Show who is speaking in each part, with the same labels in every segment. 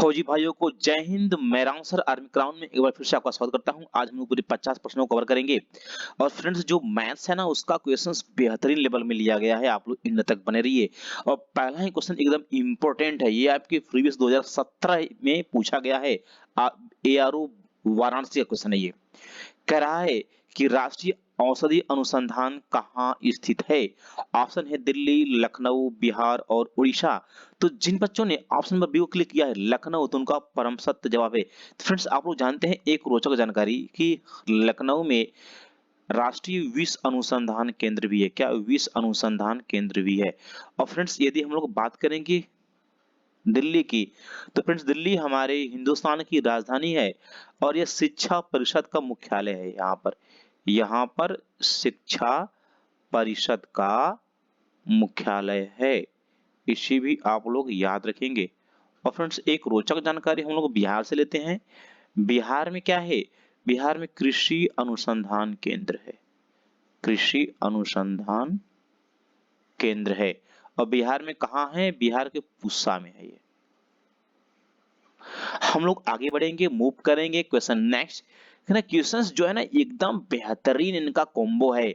Speaker 1: फौजी भाइयों को जय हिंद। मैं राम सर आर्मी क्राउन में एक बार फिर से आपका स्वागत करता हूं। आज हम लोग पूरे 50 प्रश्नों को कवर करेंगे और फ्रेंड्स जो मैथ्स है ना उसका क्वेश्चंस बेहतरीन लेवल में लिया गया है। आप लोग इन तक बने रहिए और पहला ही क्वेश्चन एकदम इंपॉर्टेंट है। ये आपके प्रीवियस 2017 में पूछा गया है। एआरओ वाराणसी का क्वेश्चन है। ये कह रहा है कि राष्ट्रीय औषधि अनुसंधान कहाँ स्थित है। ऑप्शन है दिल्ली, लखनऊ, बिहार और उड़ीसा। तो जिन बच्चों ने ऑप्शन नंबर बी को क्लिक किया है लखनऊ, तो उनका परम सत्य जवाब है। फ्रेंड्स आप लोग जानते हैं एक रोचक जानकारी कि लखनऊ में राष्ट्रीय विष अनुसंधान केंद्र भी है। क्या विष अनुसंधान केंद्र भी है। और फ्रेंड्स यदि हम लोग बात करेंगे दिल्ली की, तो फ्रेंड्स दिल्ली हमारे हिंदुस्तान की राजधानी है और यह शिक्षा परिषद का मुख्यालय है। यहाँ पर शिक्षा परिषद का मुख्यालय है। इसी भी आप लोग याद रखेंगे। और फ्रेंड्स एक रोचक जानकारी हम लोग बिहार से लेते हैं। बिहार में क्या है? बिहार में कृषि अनुसंधान केंद्र है। कृषि अनुसंधान केंद्र है। और बिहार में कहाँ है? बिहार के पूसा में है ये। हम लोग आगे बढ़ेंगे, मूव करेंगे क्वेश्चन नेक्स्ट है ना। क्वेश्चंस जो है ना एकदम बेहतरीन इनका कॉम्बो है।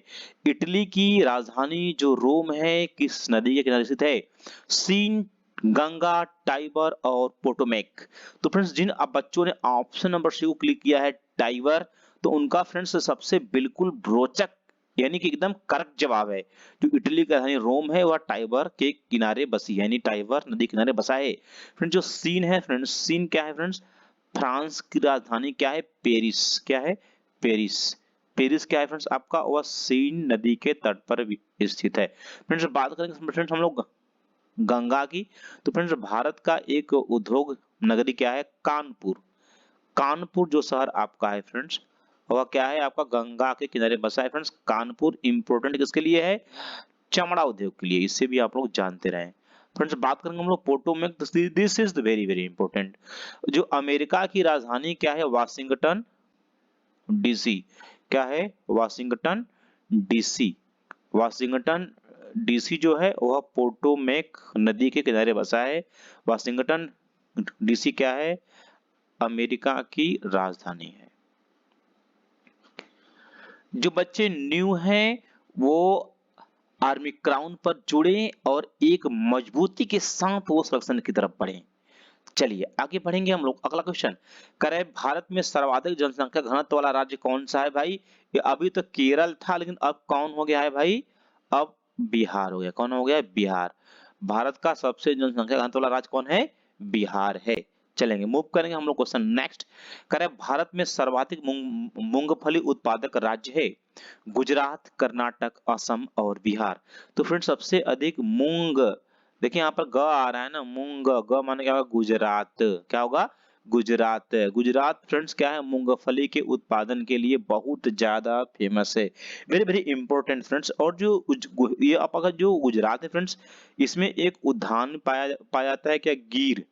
Speaker 1: इटली की राजधानी जो रोम है किस नदी के किनारे स्थित है? सीन, गंगा, टाइबर और पोटोमेक। तो फ्रेंड्स जिन अब बच्चों ने ऑप्शन नंबर सी को क्लिक किया है टाइबर, तो उनका फ्रेंड्स सबसे बिल्कुल रोचक यानी कि एकदम करेक्ट जवाब है। जो इटली का राजधानी रोम है वह टाइबर के किनारे बसी है, यानी टाइबर नदी किनारे बसा है। फ्रेंड्स जो सीन है, फ्रेंड्स सीन क्या है? फ्रेंड्स फ्रांस की राजधानी क्या है? पेरिस। क्या है? पेरिस। पेरिस क्या है फ्रेंड्स आपका? वह सीन नदी के तट पर स्थित है। फ्रेंड्स बात करेंगे फ्रेंड्स हम लोग गंगा की, तो फ्रेंड्स भारत का एक उद्योग नगरी क्या है? कानपुर। कानपुर जो शहर आपका है फ्रेंड्स वह क्या है आपका? गंगा के किनारे बसा है। फ्रेंड्स कानपुर इंपोर्टेंट किसके लिए है? चमड़ा उद्योग के लिए। इससे भी आप लोग जानते रहे। फ्रेंड्स बात करेंगे हम लोग Potomac. This is very very important. जो अमेरिका की राजधानी क्या है? Washington DC. क्या है? Washington DC. वाशिंगटन डीसी जो है वह पोटोमेक नदी के किनारे बसा है। वाशिंगटन डीसी क्या है? अमेरिका की राजधानी है। जो बच्चे न्यू हैं वो आर्मी क्राउन पर जुड़े और एक मजबूती के साथ वो सिलेक्शन की तरफ बढ़े। चलिए आगे बढ़ेंगे हम लोग। अगला क्वेश्चन करे भारत में सर्वाधिक जनसंख्या घनत्व वाला राज्य कौन सा है भाई? ये अभी तो केरल था लेकिन अब कौन हो गया है भाई? अब बिहार हो गया। कौन हो गया? बिहार। भारत का सबसे जनसंख्या घनत्व वाला राज्य कौन है? बिहार है। चलेंगे मूव करेंगे हम लोग क्वेश्चन नेक्स्ट। करे भारत में सर्वाधिक मूंगफली उत्पादक राज्य है? गुजरात, कर्नाटक, असम और बिहार। तो फ्रेंड सबसे अधिक मूंग, देखिए यहाँ पर ग आ रहा है ना, मूंग। ग माने क्या होगा? गुजरात। क्या होगा? गुजरात। गुजरात फ्रेंड्स क्या है? मूंगफली के उत्पादन के लिए बहुत ज्यादा फेमस है। Very very important friends. और जो ये आप अगर जो गुजरात है फ्रेंड्स, इसमें एक उद्यान पाया जाता है क्या? गिर।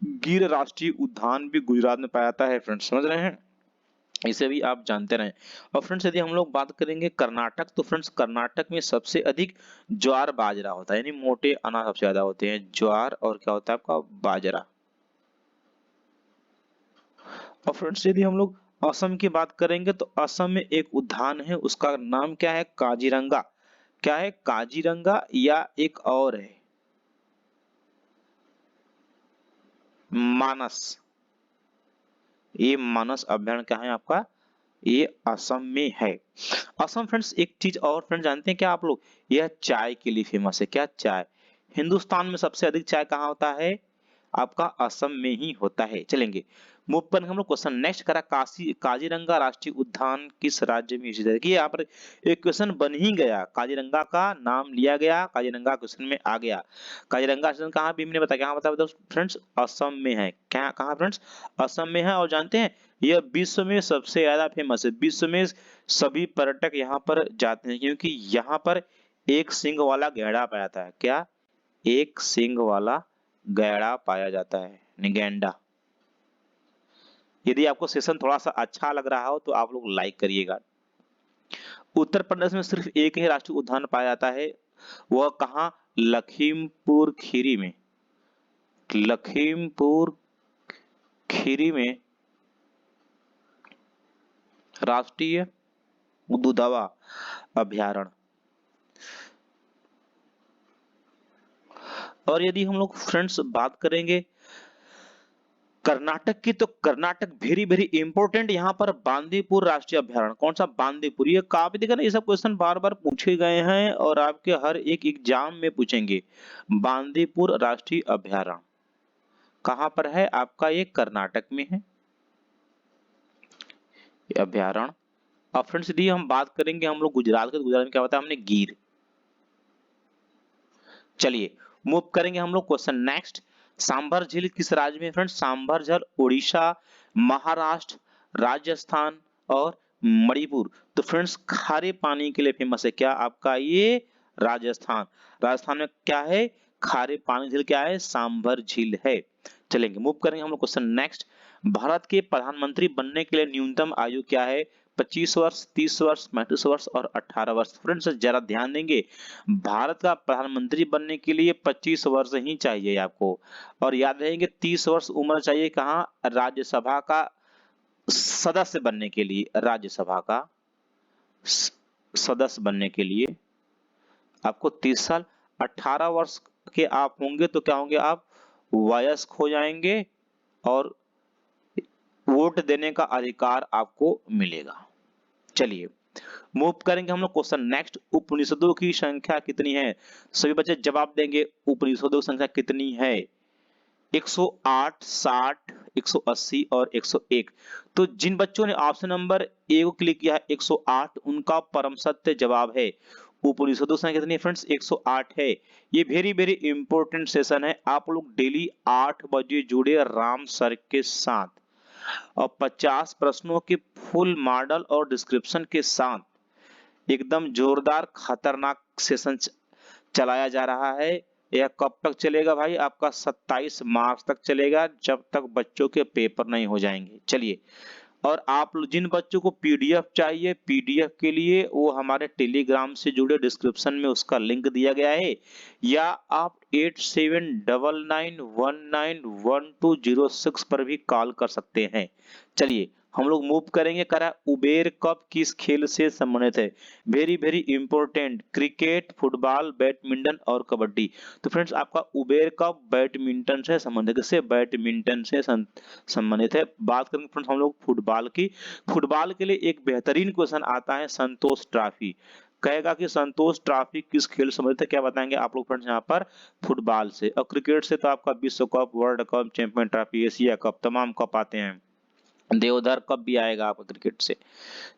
Speaker 1: गिर राष्ट्रीय उद्यान भी गुजरात में पाया जाता है फ्रेंड्स, समझ रहे हैं। इसे भी आप जानते रहें। और फ्रेंड्स यदि हम लोग बात करेंगे कर्नाटक, तो फ्रेंड्स कर्नाटक में सबसे अधिक ज्वार बाजरा होता है, यानी मोटे अनाज सबसे ज्यादा होते हैं। ज्वार और क्या होता है आपका? बाजरा। और फ्रेंड्स यदि हम लोग असम की बात करेंगे तो असम में एक उद्यान है, उसका नाम क्या है? काजीरंगा। क्या है? काजीरंगा। या एक और है मानस। ये मानस अभ्यारण्य क्या है आपका? ये असम में है। असम फ्रेंड्स एक चीज और फ्रेंड्स जानते हैं क्या आप लोग? यह चाय के लिए फेमस है। क्या? चाय। हिंदुस्तान में सबसे अधिक चाय कहाँ होता है? आपका असम में ही होता है। चलेंगे मूव पर हम लोग क्वेश्चन नेक्स्ट करा। काजीरंगा राष्ट्रीय उद्यान किस राज्य में स्थित है? देखिए यहाँ पर एक क्वेश्चन बन ही गया, काजीरंगा का नाम लिया गया, काजीरंगा क्वेश्चन में आ गया। काजीरंगा क्वेश्चन कहाँ भी हमने बताया, कहाँ बताया फ्रेंड्स? असम में है। क्या कहाँ फ्रेंड्स? असम में है। और जानते हैं यह विश्व में सबसे ज्यादा फेमस है। विश्व में सभी पर्यटक यहाँ पर जाते हैं क्योंकि यहाँ पर एक सींग वाला गैंडा पाया जाता है। क्या? एक सींग वाला गैंडा पाया जाता है, गैंडा। यदि आपको सेशन थोड़ा सा अच्छा लग रहा हो तो आप लोग लाइक करिएगा। उत्तर प्रदेश में सिर्फ एक ही राष्ट्रीय उद्यान पाया जाता है। वह कहाँ? लखीमपुर खीरी में। लखीमपुर खीरी में राष्ट्रीय दुधावा अभयारण्य। और यदि हम लोग फ्रेंड्स बात करेंगे कर्नाटक की, तो कर्नाटक वेरी वेरी इंपॉर्टेंट, यहाँ पर बांदीपुर राष्ट्रीय अभयारण्य। कौन सा? बांदीपुर। ये काफी देखा ना, ये सब क्वेश्चन बार बार पूछे गए हैं और आपके हर एक एग्जाम में पूछेंगे। बांदीपुर राष्ट्रीय अभयारण्य कहाँ पर है आपका? ये कर्नाटक में है अभयारण्य। अब फ्रेंड्स यदि हम बात करेंगे हम लोग गुजरात के, तो गुजरात में क्या होता है? हमने गिर। चलिए मूव करेंगे हम लोग क्वेश्चन नेक्स्ट। सांभर झील किस राज्य में? फ्रेंड्स सांभर झील उड़ीसा, महाराष्ट्र, राजस्थान और मणिपुर। तो फ्रेंड्स खारे पानी के लिए फेमस है क्या आपका? ये राजस्थान। राजस्थान में क्या है? खारे पानी झील क्या है? सांभर झील है। चलेंगे मूव करेंगे हम लोग क्वेश्चन नेक्स्ट। भारत के प्रधानमंत्री बनने के लिए न्यूनतम आयु क्या है? 25 वर्ष, 30 वर्ष, 35 वर्ष और 18 वर्ष। फ्रेंड्स जरा ध्यान देंगे, भारत का प्रधानमंत्री बनने के लिए 25 वर्ष ही चाहिए आपको, और याद रहेंगे 30 वर्ष उम्र चाहिए कहाँ? राज्यसभा का सदस्य बनने के लिए। राज्यसभा का सदस्य बनने के लिए आपको 30 साल, 18 वर्ष के आप होंगे तो क्या होंगे? आप वयस्क हो जाएंगे और वोट देने का अधिकार आपको मिलेगा। चलिए मूव करेंगे हम लोग क्वेश्चन नेक्स्ट। उपनिषदों की संख्या कितनी है? सभी बच्चे जवाब देंगे उपनिषदों की संख्या कितनी है? 108, 60, 180 और 101। तो जिन बच्चों ने ऑप्शन नंबर ए को क्लिक किया है 108, उनका परम सत्य जवाब है। उपनिषदों की संख्या कितनी है फ्रेंड्स? 108 है। ये वेरी वेरी इंपॉर्टेंट सेशन है। आप लोग डेली 8 बजे जुड़े राम सर के साथ, और 50 प्रश्नों के फुल मॉडल और डिस्क्रिप्शन के साथ एकदम जोरदार खतरनाक सेशन चलाया जा रहा है। यह कब तक चलेगा भाई? आपका 27 मार्च तक चलेगा, जब तक बच्चों के पेपर नहीं हो जाएंगे। चलिए, और आप जिन बच्चों को पीडीएफ चाहिए, पीडीएफ के लिए वो हमारे टेलीग्राम से जुड़े, डिस्क्रिप्शन में उसका लिंक दिया गया है, या आप 8799191206 पर भी कॉल कर सकते हैं। चलिए हम लोग मूव करेंगे। करा उबेर कप किस खेल से संबंधित है? Very very important, cricket, football, badminton और कबड्डी। तो फ्रेंड्स आपका उबेर कप बैडमिंटन से संबंधित, किससे? बैडमिंटन से संबंधित है। बात करेंगे फ्रेंड्स हम लोग फुटबॉल की। फुटबॉल के लिए एक बेहतरीन क्वेश्चन आता है, संतोष ट्रॉफी। कहेगा कि संतोष ट्रॉफी किस खेल से संबंधित है? क्या बताएंगे आप लोग फ्रेंड्स यहाँ पर? फुटबॉल से। और क्रिकेट से तो आपका विश्व cup, world cup, champion trophy, Asia cup, तमाम कप आते हैं। देवधर कप भी आएगा आपको क्रिकेट से।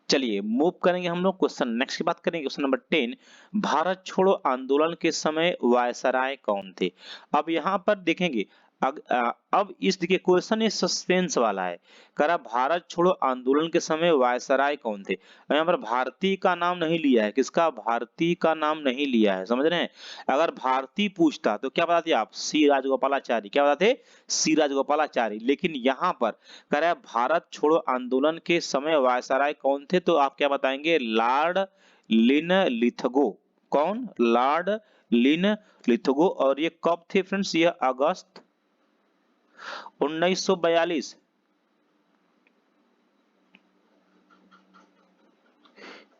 Speaker 1: चलिए मूव करेंगे हम लोग क्वेश्चन नेक्स्ट की बात करेंगे। क्वेश्चन नंबर 10, भारत छोड़ो आंदोलन के समय वायसराय कौन थे? अब यहाँ पर देखेंगे, अब इस देखिए क्वेश्चन ये सस्पेंस वाला है। कह रहा भारत छोड़ो आंदोलन के समय वायसराय कौन थे? यहाँ पर भारती का नाम नहीं लिया है। किसका? भारती का नाम नहीं लिया है, समझ रहे हैं? अगर भारती पूछता तो क्या बताते आप? सी राजगोपालाचारी। क्या बताते? सी राजगोपालाचारी। लेकिन यहाँ पर कह रहा है भारत छोड़ो आंदोलन के समय वायसराय कौन थे, तो आप क्या बताएंगे? Lord Linlithgow. कौन? Lord Linlithgow. और ये कब थे फ्रेंड्स? ये अगस्त 1942।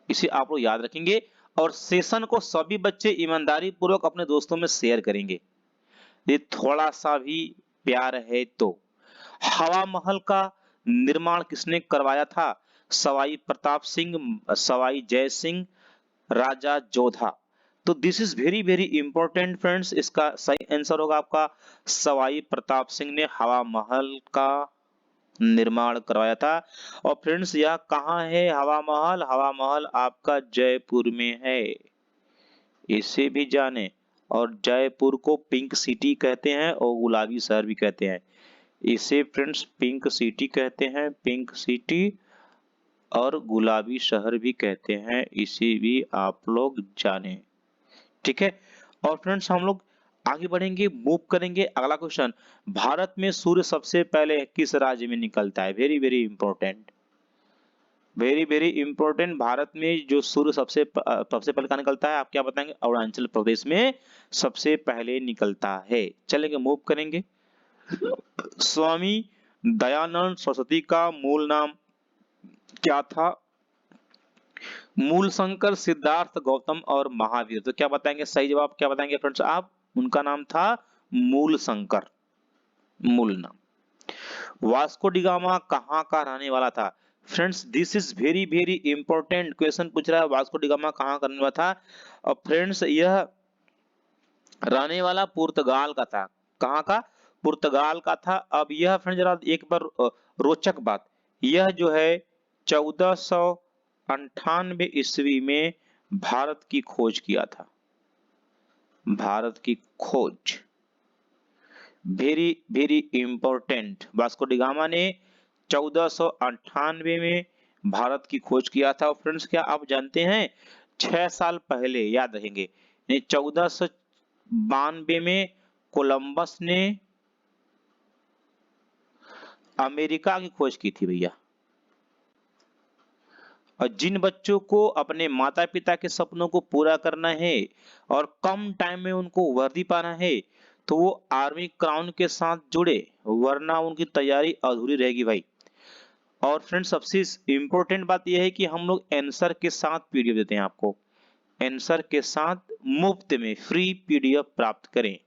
Speaker 1: इसे आप लोग याद रखेंगे, और सेशन को सभी बच्चे ईमानदारी पूर्वक अपने दोस्तों में शेयर करेंगे, ये थोड़ा सा भी प्यार है तो। हवा महल का निर्माण किसने करवाया था? सवाई प्रताप सिंह, सवाई जय सिंह, राजा जोधा। तो this is very very important friends. इसका सही आंसर होगा आपका सवाई प्रताप सिंह ने हवा महल का निर्माण करवाया था। और फ्रेंड्स यह कहाँ है हवा महल? हवा महल आपका जयपुर में है, इसे भी जाने। और जयपुर को पिंक सिटी कहते हैं और गुलाबी शहर भी कहते हैं। इसे फ्रेंड्स पिंक सिटी कहते हैं, पिंक सिटी, और गुलाबी शहर भी कहते हैं, इसे भी आप लोग जाने। ठीक है, और फ्रेंड्स हम लोग आगे बढ़ेंगे, मूव करेंगे। अगला क्वेश्चन, भारत में सूर्य सबसे पहले किस राज्य में निकलता है? Very very important, very very important. Bharat में जो सूर्य सबसे पहले कहाँ निकलता है? आप क्या बताएंगे? अरुणाचल प्रदेश में सबसे पहले निकलता है। चलेंगे मूव करेंगे। स्वामी दयानंद सरस्वती का मूल नाम क्या था? मूलशंकर, सिद्धार्थ गौतम और महावीर। तो क्या बताएंगे सही जवाब, क्या बताएंगे फ्रेंड्स आप? उनका नाम था मूलशंकर, मूल नाम। वास्को डी गामा कहाँ का रहने वाला था? Friends this is very very important question पूछ रहा है, वास्को डी गामा कहाँ का रहने वाला था? और फ्रेंड्स यह रहने वाला पुर्तगाल का था। कहाँ का? पुर्तगाल का था। अब यह फ्रेंड जरा एक बार रोचक बात, यह जो है 1498 ईस्वी में भारत की खोज किया था। भारत की खोज very very important. Vasco D gamma ने 1498 में भारत की खोज किया था। और फ्रेंड्स क्या आप जानते हैं 6 साल पहले, याद रखेंगे, 1492 में कोलंबस ने अमेरिका की खोज की थी भैया। और जिन बच्चों को अपने माता पिता के सपनों को पूरा करना है और कम टाइम में उनको वर्दी पाना है, तो वो आर्मी क्राउन के साथ जुड़े, वरना उनकी तैयारी अधूरी रहेगी भाई। और फ्रेंड्स सबसे इंपॉर्टेंट बात यह है कि हम लोग आंसर के साथ पीडीएफ देते हैं आपको, आंसर के साथ मुफ्त में फ्री पीडीएफ प्राप्त करें।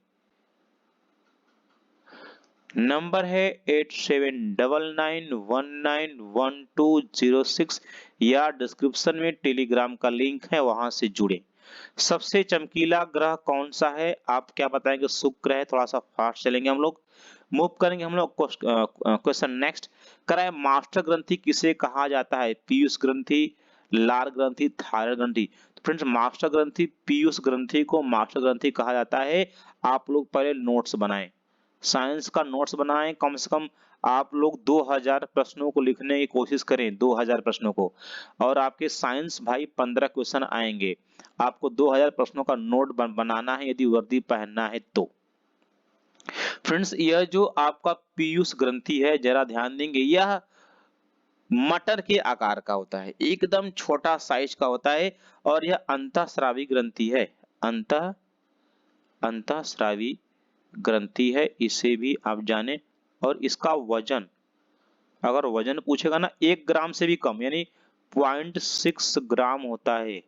Speaker 1: नंबर है 8799191206 या डिस्क्रिप्शन में टेलीग्राम का लिंक है, वहां से जुड़े। सबसे चमकीला ग्रह कौन सा है? आप क्या बताएंगे? शुक्र है। थोड़ा सा फास्ट चलेंगे हम लोग, मूव करेंगे हम लोग। क्वेश्चन नेक्स्ट कराए, मास्टर ग्रंथि किसे कहा जाता है? पीयूष ग्रंथि, लार ग्रंथि, थायराइड ग्रंथि। तो फ्रेंड्स मास्टर ग्रंथि, पीयूष ग्रंथि को मास्टर ग्रंथि कहा जाता है। आप लोग पहले नोट्स बनाएं, साइंस का नोट्स बनाएं, कम से कम आप लोग 2000 प्रश्नों को लिखने की कोशिश करें, 2000 प्रश्नों को। और आपके साइंस भाई 15 क्वेश्चन आएंगे, आपको 2000 प्रश्नों का नोट बनाना है यदि वर्दी पहनना है तो। फ्रेंड्स यह जो आपका पीयूष ग्रंथि है, जरा ध्यान देंगे, यह मटर के आकार का होता है, एकदम छोटा साइज का होता है। और यह अंतःस्रावी ग्रंथि है, अंतःस्रावी ग्रंथि है, इसे भी आप जाने। और इसका वजन, अगर वजन पूछेगा ना, 1 ग्राम से भी कम, यानी 0.6 ग्राम होता है।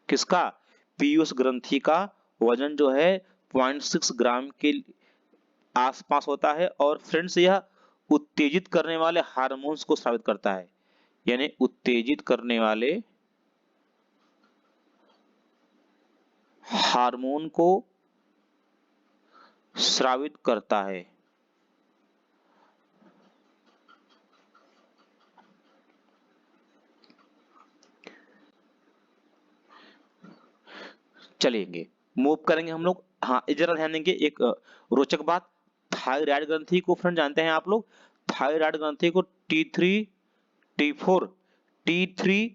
Speaker 1: किसका? पीयूष ग्रंथि का वजन जो है 0.6 ग्राम के आसपास होता है। और फ्रेंड्स यह उत्तेजित करने वाले हार्मोन्स को स्रावित करता है, यानी उत्तेजित करने वाले हार्मोन को स्रावित करता है। चलेंगे, मूव करेंगे हम लोग। हाँ जरा ध्यान देंगे एक रोचक बात, थायराइड ग्रंथि को फ्रेंड जानते हैं आप लोग? थायराइड ग्रंथि को T3 T4 T3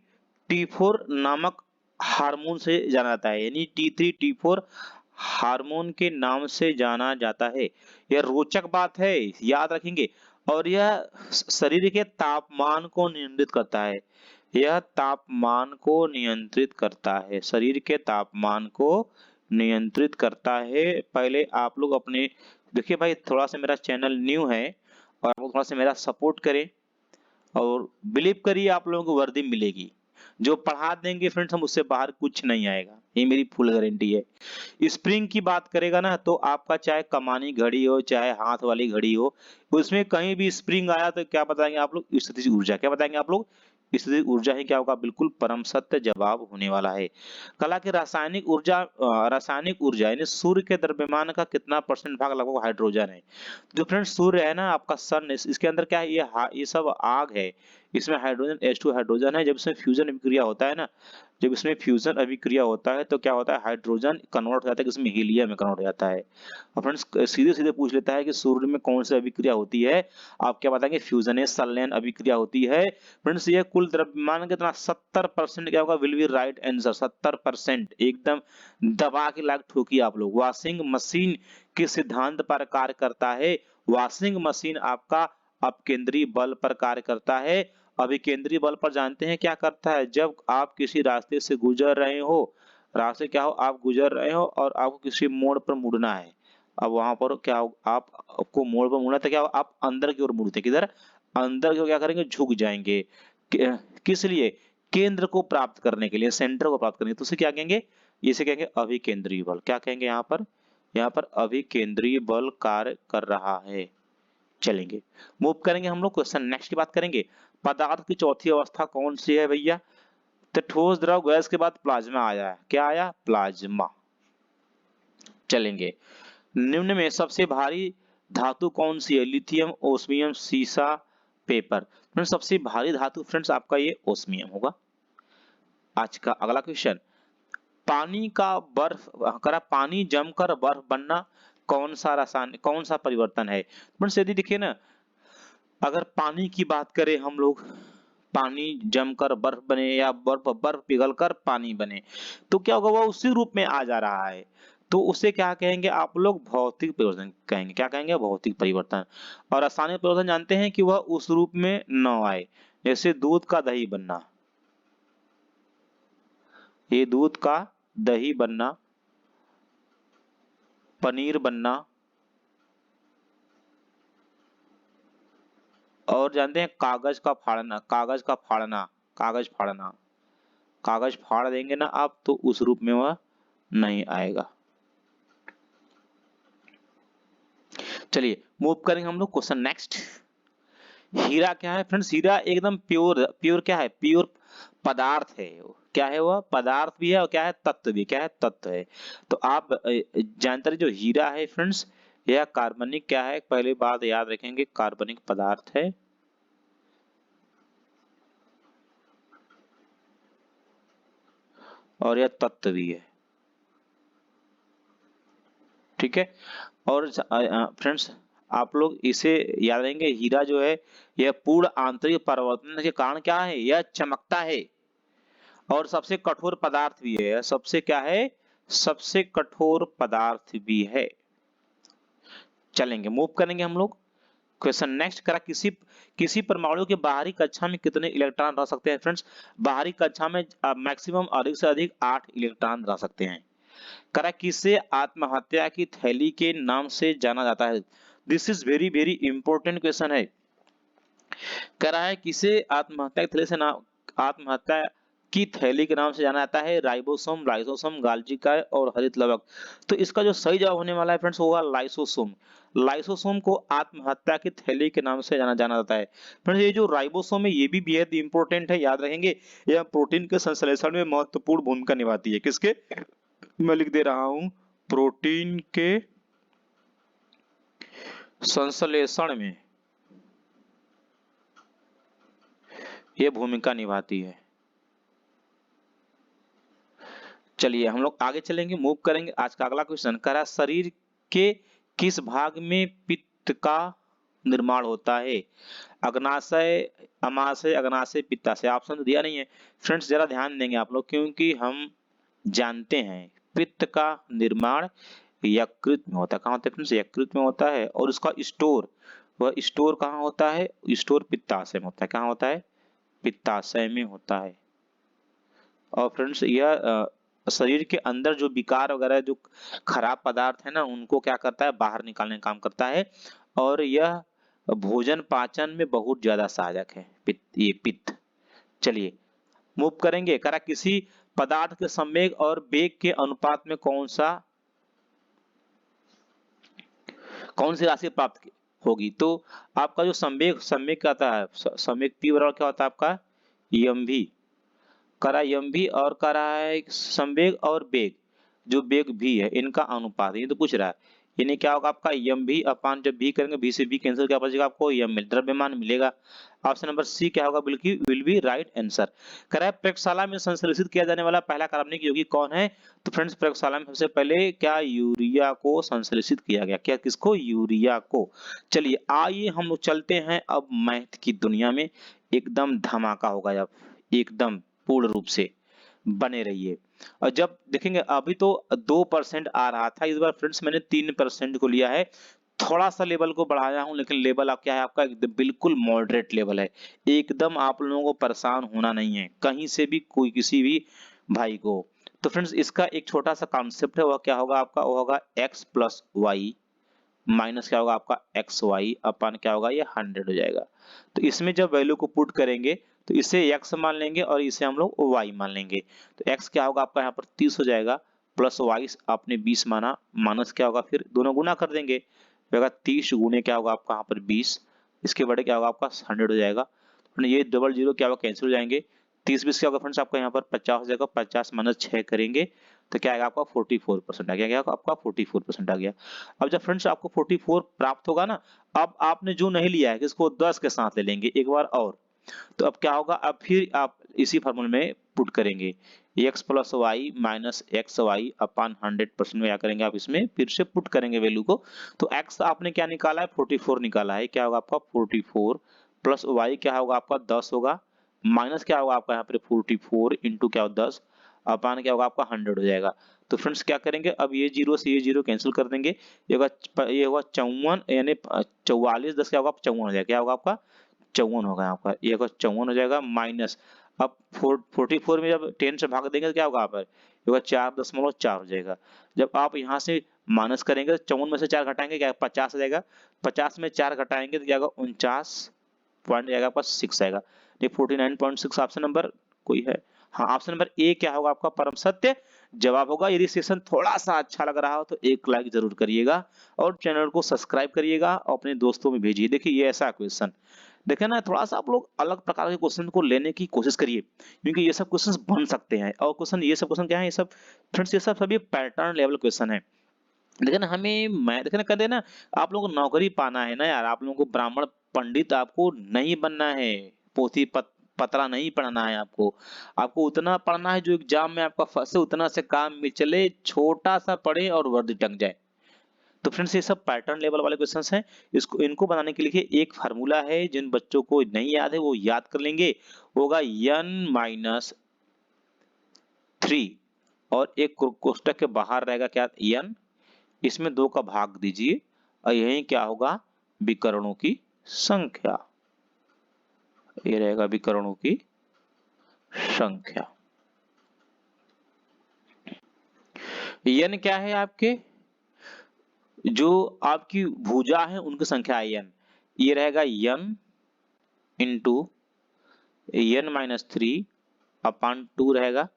Speaker 1: T4 नामक हार्मोन से जाना जाता है, यानी T3 T4 हार्मोन के नाम से जाना जाता है। यह रोचक बात है, याद रखेंगे। और यह शरीर के तापमान को नियंत्रित करता है, यह तापमान को नियंत्रित करता है, शरीर के तापमान को नियंत्रित करता है। पहले आप लोग अपने देखिए भाई, थोड़ा सा मेरा चैनल न्यू है और आप लोग थोड़ा सा मेरा सपोर्ट करें और बिलीव करिए आप लोगों को वर्दी मिलेगी। जो पढ़ा देंगे फ्रेंड्स हम, उससे बाहर कुछ नहीं आएगा, ये मेरी फुल गारंटी है। स्प्रिंग की बात करेगा ना, तो आपका चाहे कमानी घड़ी हो चाहे हाथ वाली घड़ी हो, उसमें कहीं भी स्प्रिंग आया तो क्या बताएंगे आप लोग? स्थितिज ऊर्जा। क्या बताएंगे आप लोग? स्थितिज ऊर्जा ही क्या होगा? बिल्कुल परम सत्य जवाब होने वाला है। कला की रासायनिक ऊर्जा यानी सूर्य के द्रव्यमान का कितना % भाग लगभग हाइड्रोजन है? जो फ्रेंड्स सूर्य है ना आपका सन, इसके अंदर क्या है? ये सब आग है, इसमें हाइड्रोजन H2 हाइड्रोजन है। जब इसमें फ्यूजन अभिक्रिया होता है ना, जब इसमें फ्यूजन अभिक्रिया होता है तो क्या होता है? हाइड्रोजन कन्वर्ट हो जाता है, इसमें हीलियम में कन्वर्ट हो जाता है। और फ्रेंड्स सीधे सीधे पूछ लेता है कि सूर्य में कौन सी अभिक्रिया होती है? आप क्या बताएंगे? फ्यूजन संलयन अभिक्रिया होती है। फ्रेंड्स ये कुल द्रव्यमान कितना? 70% क्या होगा? Will be right answer, 70%। एकदम दबा के लाग ठोकी आप लोग। वॉशिंग मशीन किस सिद्धांत पर कार्य करता है? वॉशिंग मशीन आपका अपकेंद्री बल पर कार्य करता है। अभिकेंद्री बल पर जानते हैं क्या करता है? जब आप किसी रास्ते से गुजर रहे हो, रास्ते क्या हो, आप गुजर रहे हो और आपको किसी मोड़ पर मुड़ना है, अब वहां पर क्या आपको मोड़ पर मुड़ना था, क्या आप अंदर की ओर मुड़ते, किधर, अंदर की ओर क्या करेंगे, झुक जाएंगे। किस लिए, केंद्र को प्राप्त करने के लिए, सेंटर को प्राप्त करने के लिए। तो उसे क्या कहेंगे, इसे कहेंगे अभिकेंद्रीय बल। क्या कहेंगे यहाँ पर अभिकेंद्रीय बल कार्य कर रहा है। चलेंगे, मूव करेंगे हम लोग, क्वेश्चन नेक्स्ट की बात करेंगे। पदार्थ की चौथी अवस्था कौन सी है भैया, तो ठोस द्रव गैस के बाद प्लाज्मा आया है, क्या आया, प्लाज्मा। चलेंगे, निम्न में सबसे भारी धातु कौन सी है, लिथियम, ओस्मियम, सीसा, पेपर। फ्रेंड्स सबसे भारी धातु फ्रेंड्स आपका ये ओस्मियम होगा। आज का अगला क्वेश्चन, पानी का बर्फ करा पानी जमकर बर्फ बनना कौन सा रासायनिक, कौन सा परिवर्तन है। फ्रेंड्स यदि देखिए ना, अगर पानी की बात करें हम लोग, पानी जमकर बर्फ बने या बर्फ बर्फ पिघलकर पानी बने, तो क्या होगा, वो उसी रूप में आ जा रहा है, तो उसे क्या कहेंगे आप लोग, भौतिक परिवर्तन कहेंगे। क्या कहेंगे, भौतिक परिवर्तन। और रासायनिक परिवर्तन जानते हैं कि वह उस रूप में न आए, जैसे दूध का दही बनना, ये दूध का दही बनना, पनीर बनना, और जानते हैं कागज का फाड़ना, कागज का फाड़ना, कागज फाड़ना, कागज फाड़ देंगे ना आप, तो उस रूप में वह नहीं आएगा। चलिए मूव करेंगे हम लोग, क्वेश्चन नेक्स्ट। हीरा क्या है फ्रेंड्स, हीरा एकदम प्योर, प्योर क्या है, प्योर पदार्थ है। क्या है वह, पदार्थ भी है, और क्या है, तत्व भी, क्या है, तत्व है। तो आप जानते हैं जो हीरा है फ्रेंड्स, यह कार्बनिक क्या है, पहले बात याद रखेंगे, कार्बनिक पदार्थ है। और यह तत्व भी है, ठीक है। और फ्रेंड्स आप लोग इसे याद रखेंगे, हीरा जो है यह पूर्ण आंतरिक परिवर्तन के कारण क्या है, यह चमकता है, और सबसे कठोर पदार्थ भी है। सबसे क्या है, सबसे कठोर पदार्थ भी है। चलेंगे, मूव करेंगे हम लोग, क्वेश्चन नेक्स्ट करा, किसी किसी परमाणु के बाहरी कक्षा में कितने इलेक्ट्रॉन रह सकते हैं फ्रेंड्स, बाहरी कक्षा में मैक्सिमम अधिक से अधिक 8 इलेक्ट्रॉन रह सकते हैं। करा, किसे आत्महत्या की थैली के नाम से जाना जाता है। This is very very important question है। करा है, किसे आत्महत्या की थैली से नाम, आत्महत्या की थैली के नाम से जाना जाता है, राइबोसोम, लाइसोसोम, गाल्जी और हरित लवक। तो इसका जो सही जवाब होने वाला है फ्रेंड्स, होगा लाइसोसोम। लाइसोसोम को आत्महत्या की थैली के नाम से जाना जाता है। फ्रेंड्स ये जो राइबोसोम है, ये भी बेहद इंपॉर्टेंट है, याद रखेंगे। यह प्रोटीन के संश्लेषण में महत्वपूर्ण भूमिका निभाती है। किसके, मैं लिख दे रहा हूं, प्रोटीन के संश्लेषण में यह भूमिका निभाती है। चलिए हम लोग आगे चलेंगे, मूव करेंगे। आज का अगला क्वेश्चन करा, शरीर के किस भाग में पित्त का निर्माण होता है, अग्नाशय, अमाशय, अग्नाशय, पित्ताशय। ऑप्शन तो दिया नहीं है फ्रेंड्स, जरा ध्यान देंगे आप लोग, क्योंकि हम जानते हैं पित्त का निर्माण यकृत में होता है। कहाँ होता है फ्रेंड्स, यकृत में होता है। और उसका स्टोर, वह स्टोर कहाँ होता है, स्टोर पित्ताशय में होता है। कहाँ होता है, पित्ताशय में होता है। और फ्रेंड्स यह शरीर के अंदर जो विकार वगैरह, जो खराब पदार्थ है ना, उनको क्या करता है, बाहर निकालने का काम करता है। और यह भोजन पाचन में बहुत ज्यादा सहायक है, पित्त, ये पित्त। चलिए मूव करेंगे, करा, किसी पदार्थ के संवेग और वेग के अनुपात में कौन सी राशि प्राप्त होगी। तो आपका जो संवेग, संवेग क्या आता है, संवेग पी बराबर क्या होता है आपका, एम भी। करा एम भी, और करा है संवेग और वेग, जो वेग भी है, इनका अनुपात, ये तो पूछ रहा है। यानी क्या होगा आपका, एम भी अपान, जब भी करेंगे भी से भी कैंसिल, क्या बचेगा आपको, एम मिल, द्रव्यमान मिलेगा। ऑप्शन नंबर सी क्या होगा, बिल्कुल विल बी राइट आंसर। करा है, प्रयोगशाला में संश्लेषित किया जाने वाला पहला कार्बनिक यौगिक कौन है। तो फ्रेंड्स प्रयोगशाला में सबसे पहले क्या, यूरिया को संश्लेषित किया गया। क्या, किसको, यूरिया को। चलिए आइए हम लोग चलते हैं अब मैथ की दुनिया में, एकदम धमाका होगा अब, एकदम पूर्ण रूप से बने रहिए। और जब देखेंगे, अभी तो 2% आ रहा था, इस बार फ्रेंड्स मैंने 3% को लिया है। थोड़ा सा लेवल को बढ़ाया हूं, लेकिन लेवल अब क्या है आपका, एकदम बिल्कुल मॉडरेट लेवल है। एकदम आप लोगों को परेशान होना नहीं है कहीं से भी, कोई किसी भी भाई को। तो फ्रेंड्स इसका एक छोटा सा कॉन्सेप्ट है, वह क्या होगा आपका, वो होगा x प्लस वाई माइनस क्या होगा आपका एक्स वाई अपन क्या होगा ये 100 हो जाएगा। तो इसमें जब वैल्यू को पुट करेंगे तो इसे x मान लेंगे और इसे हम लोग y मान लेंगे। तो x क्या होगा आपका यहाँ पर 30 हो जाएगा, प्लस y आपने 20 माना, माइनस क्या होगा फिर दोनों गुना कर देंगे, होगा 30 गुने क्या होगा आपका यहाँ पर 20, इसके बड़े क्या होगा आपका 100 हो जाएगा। तो ये डबल जीरो क्या होगा कैंसिल हो जाएंगे, 30 20 क्या होगा फ्रेंड्स आपका यहाँ पर 50 हो जाएगा, 50 माइनस 6 करेंगे तो क्या आएगा आपका 44% आ गया, क्या आपका 44% आ गया। अब जब फ्रेंड्स आपको 44 प्राप्त होगा ना, अब आपने जो नहीं लिया है इसको 10 के साथ ले लेंगे एक बार और, तो अब क्या होगा, अब फिर आप इसी फार्मूले में पुट करेंगे x plus Y minus X Y upon 100% में क्या करेंगे आप इसमें फिर से पुट करेंगे वैल्यू को। तो x आपने क्या निकाला है 44 निकाला है, क्या होगा आपका 44 प्लस y क्या होगा आपका 10 होगा, माइनस क्या होगा आपका यहाँ पर 44 इंटू क्या होगा 10 अपान क्या होगा आपका 100 हो जाएगा। तो फ्रेंड्स क्या करेंगे, अब ये जीरो से ये जीरो कैंसिल कर देंगे, ये होगा 54 यानी 44 10 क्या होगा 54 हो जाएगा, क्या होगा आपका 54 होगा आपका, ये होगा 54 हो जाएगा माइनस, अब 44 में जब 10 से भाग देंगे तो क्या होगा यहाँ पर, ये होगा 4.4 हो जाएगा। जब आप यहाँ से माइनस करेंगे तो 54 में से 4 घटाएंगे क्या 50 हो जाएगा, 50 में 4 घटाएंगे तो क्या होगा 49 पॉइंट जाएगा आपका 6 आएगा, ये 49.6 ऑप्शन नंबर कोई है, हाँ ऑप्शन नंबर ए क्या होगा आपका परम सत्य जवाब होगा। यदि सेशन थोड़ा सा अच्छा लग रहा हो तो एक लाइक जरूर करिएगा और चैनल को सब्सक्राइब करिएगा और अपने दोस्तों में भेजिए। देखिए ये ऐसा क्वेश्चन देखे ना, थोड़ा सा आप लोग अलग प्रकार के क्वेश्चन को लेने की कोशिश करिए क्योंकि ये सब क्वेश्चंस बन सकते हैं, और क्वेश्चन ये सब क्वेश्चन क्या है, ये सब फ्रेंड्स ये सब सभी पैटर्न लेवल क्वेश्चन है। लेकिन हमें मैं देखना कहते हैं ना, आप लोगों को नौकरी पाना है ना यार, आप लोगों को ब्राह्मण पंडित आपको नहीं बनना है, पोथी पतरा नहीं पढ़ना है आपको, आपको उतना पढ़ना है जो एग्जाम में आपका फंसे, उतना से काम में चले, छोटा सा पढ़े और वर्दी टंग जाए। तो फ्रेंड्स ये सब पैटर्न लेवल वाले क्वेश्चंस हैं, इसको इनको बनाने के लिए एक फार्मूला है, जिन बच्चों को नहीं याद है वो याद कर लेंगे, होगा n-3 और एक कोष्टक के बाहर रहेगा क्या n, इसमें 2 का भाग दीजिए और यही क्या होगा विकर्णों की संख्या, ये रहेगा विकर्णों की संख्या। n क्या है आपके, जो आपकी भुजा है उनकी संख्या है n, ये रहेगा n इंटू n-3 अपान 2 रहेगा,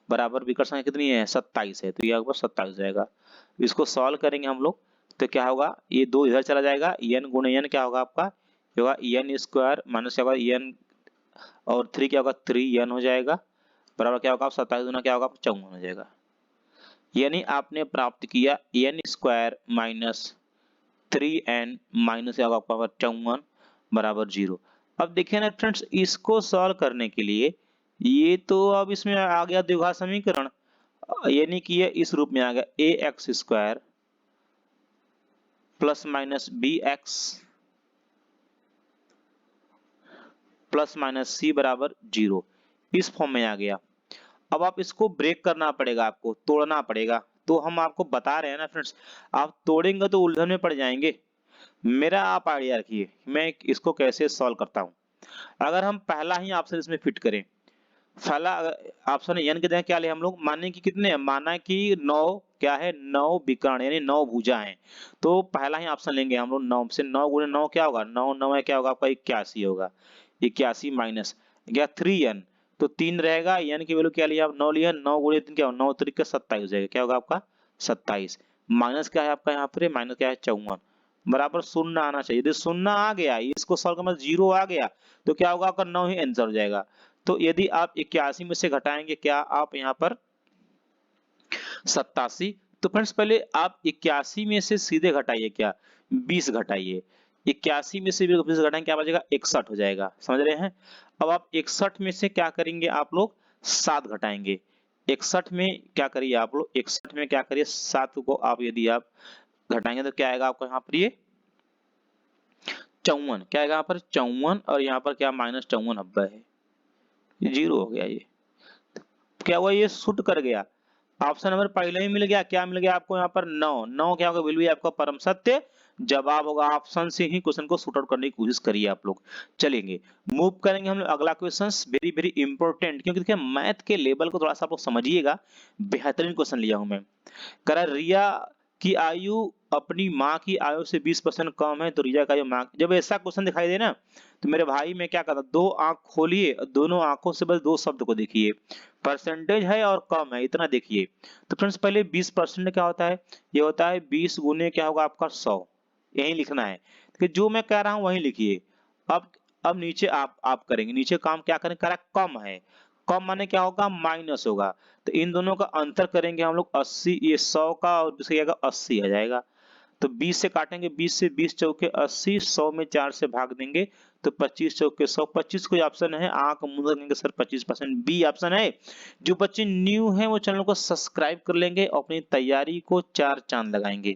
Speaker 1: बराबर विकर्ण संख्या कितनी है 27 है, तो ये आपका 27 जाएगा। इसको सॉल्व करेंगे हम लोग तो क्या होगा, ये 2 इधर चला जाएगा, n गुणे n क्या होगा आपका, ये होगा n स्क्वायर माइनस क्या होगा n और 3 क्या होगा 3n हो जाएगा, बराबर क्या होगा 27 गुना क्या होगा 54 हो जाएगा। यानी आपने प्राप्त किया n square minus 3n minus क्या होगा आपका 54 बराबर 0। अब देखिए ना फ्रेंड्स, इसको सॉल्व करने के लिए ये तो अब इसमें आ गया द्विघात समीकरण, यानी कि ये इस रूप में आ गया ax square plus minus bx plus minus c बराबर 0, इस फॉर्म में आ गया। अब आप इसको ब्रेक करना पड़ेगा, आपको तोड़ना पड़ेगा, तो हम आपको बता रहे हैं ना फ्रेंड्स, आप तोड़ेंगे तो उलझन में पड़ जाएंगे। मेरा आप आइडिया रखिए मैं इसको कैसे सॉल्व करता हूं। अगर हम पहला ही ऑप्शन इसमें फिट करें, पहला ऑप्शन n के जगह क्या ले हम लोग, माने कि कितने हैं, माना कि 9 क्या है 9 विकर्ण यानी 9 भुजा है, तो पहला ही ऑप्शन लेंगे हम लोग 9 से, 9 गुणे 9 क्या होगा 9 9 है क्या होगा आपका 81 होगा, 81 माइनस क्या 3n, तो 3 रहेगा, n की वैल्यू क्या लिया आप 9 लिया, 9 गुणे 3 क्या होगा 9 3 का 27 हो जाएगा, क्या होगा आपका 27, माइनस क्या है आपका यहाँ पर माइनस क्या है 54 बराबर 0 आना चाहिए, यदि 0 आ गया इसको सॉल्व करना 0 आ गया तो क्या होगा आपका 9 ही आंसर हो जाएगा। तो यदि आप 81 में से घटाएंगे क्या आप यहाँ पर 87, तो फ्रेंड्स पहले आप 81 में से सीधे घटाइए क्या 20 घटाइए, 81 में से 20 घटाएंगे क्या बचेगा 61 हो जाएगा, समझ रहे हैं। अब आप 61 में से क्या करेंगे आप लोग 7 घटाएंगे, 61 में क्या करिए आप लोग 61 में क्या करिए 7 को आप यदि आप घटाएंगे तो क्या आएगा आपको यहाँ पर ये 54, क्या आएगा यहाँ पर 54 और यहाँ पर क्या माइनस 54 90 है, 0 हो गया, ये क्या हुआ ये शूट कर गया, ऑप्शन नंबर पहले ही मिल गया, क्या मिल गया आपको यहाँ पर 9 9 क्या होगा वैल्यू आपका परम सत्य जवाब होगा, ऑप्शन से ही क्वेश्चन को शूट आउट करने की कोशिश करिए आप लोग। चलेंगे मूव करेंगे हम लोग अगला क्वेश्चन, वेरी वेरी इंपॉर्टेंट, क्योंकि देखिए मैथ के लेवल को थोड़ा सा आप लोग समझिएगा, बेहतरीन क्वेश्चन लिया हूं मैं। कह रहा रिया कि आयु अपनी माँ की आयु से 20% कम है तो रिया का जो माँ, जब ऐसा क्वेश्चन दिखाई दे ना तो मेरे भाई मैं क्या करता, दो आंख खोलिए और दोनों आंखों से बस दो शब्द को देखिए, परसेंटेज है और कम है इतना देखिए। तो फ्रेंड्स पहले 20% क्या होता है, ये होता है 20 गुने क्या होगा आपका 100, यही लिखना है कि जो मैं कह रहा हूं वही लिखिए। अब अब नीचे आप करेंगे, नीचे काम क्या करें, करा कम है, कम माने क्या होगा, माइनस होगा। तो इन दोनों का अंतर करेंगे हम लोग 80, ये 100 का और दूसरा आएगा 80 आ जाएगा। तो 20 से काटेंगे, 20 से 20 चौके 80, 100 में 4 से भाग देंगे तो 25 चौके 100, 25 कोई ऑप्शन है, आंख मूंद देंगे सर 25%, बी ऑप्शन है। जो बच्चे न्यू हैं वो चैनल को सब्सक्राइब कर लेंगे और अपनी तैयारी को 4 चांद लगाएंगे,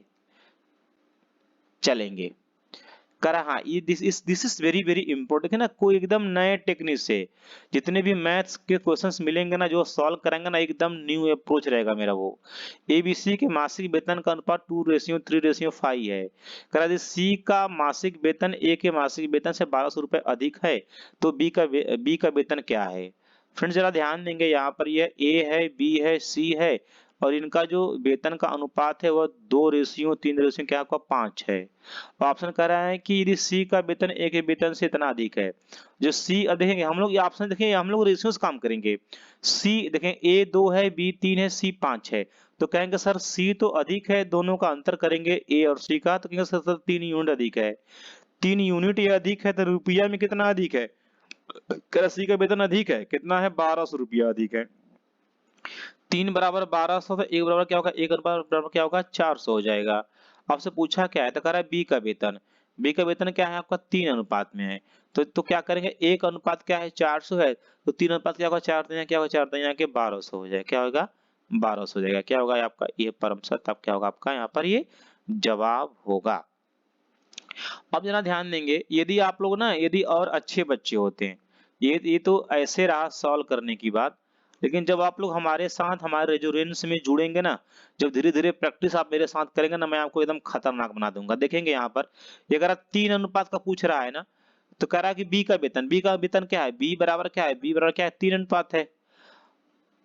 Speaker 1: चलेंगे करा। हाँ, ये this is very very important है ना, कोई एकदम नए टेक्निक से जितने भी मैथ्स के क्वेश्चंस मिलेंगे ना जो सॉल्व कराएंगे ना, एकदम न्यू अप्रोच रहेगा मेरा वो। एबीसी के मासिक वेतन का अनुपात 2:3:5 है। करा दे सी का मासिक वेतन ए के मासिक वेतन से 1200 रुपए अधिक है तो बी का वेतन क्या है। फ्रेंड्स जरा ध्यान देंगे, यहाँ पर ये ए है, बी है, सी है और इनका जो वेतन का अनुपात है वह 2:3 क्या आपका 5 है। ऑप्शन कह रहा है कि यदि सी का वेतन ए के वेतन से इतना अधिक है, जो सी, अब देखेंगे हम लोग ये ऑप्शन, देखेंगे हम लोग रेशियो से काम करेंगे। सी देखें, ए 2 है, बी 3 है, सी 5 है, तो कहेंगे सर सी तो अधिक है, दोनों का अंतर करेंगे ए और सी का, तो कहेंगे सर 3 यूनिट अधिक है, 3 यूनिट ये अधिक है तो रुपया में कितना अधिक है, कह सी का वेतन अधिक है, कितना है 1200 रुपया अधिक है। 3 बराबर 1200 तो 1 बराबर क्या होगा, 1 बराबर क्या होगा 400 हो जाएगा। आपसे पूछा क्या है, तो कह रहा है बी का वेतन, बी का वेतन क्या है आपका 3 अनुपात में है, तो क्या करेंगे, एक अनुपात क्या है 400 है, तो 3 अनुपात क्या होगा 4 तो यहाँ क्या होगा 4 तो यहाँ के 1200 हो जाएगा, क्या होगा 1200 हो जाएगा, क्या होगा आपका ये परम सत्य, क्या होगा आपका यहाँ पर ये जवाब होगा। अब जरा ध्यान देंगे, यदि आप लोग ना यदि और अच्छे बच्चे होते हैं, ये तो ऐसे रहा सॉल्व करने की बात, लेकिन जब आप लोग हमारे साथ हमारे रेजोरेंस में जुड़ेंगे ना, जब धीरे धीरे प्रैक्टिस आप मेरे साथ करेंगे ना, मैं आपको एकदम खतरनाक बना दूंगा। देखेंगे यहाँ पर ये अगर 3 अनुपात का पूछ रहा है ना, तो कह रहा है कि बी का वेतन क्या है, बी बराबर क्या है, बी बराबर क्या है 3 अनुपात है,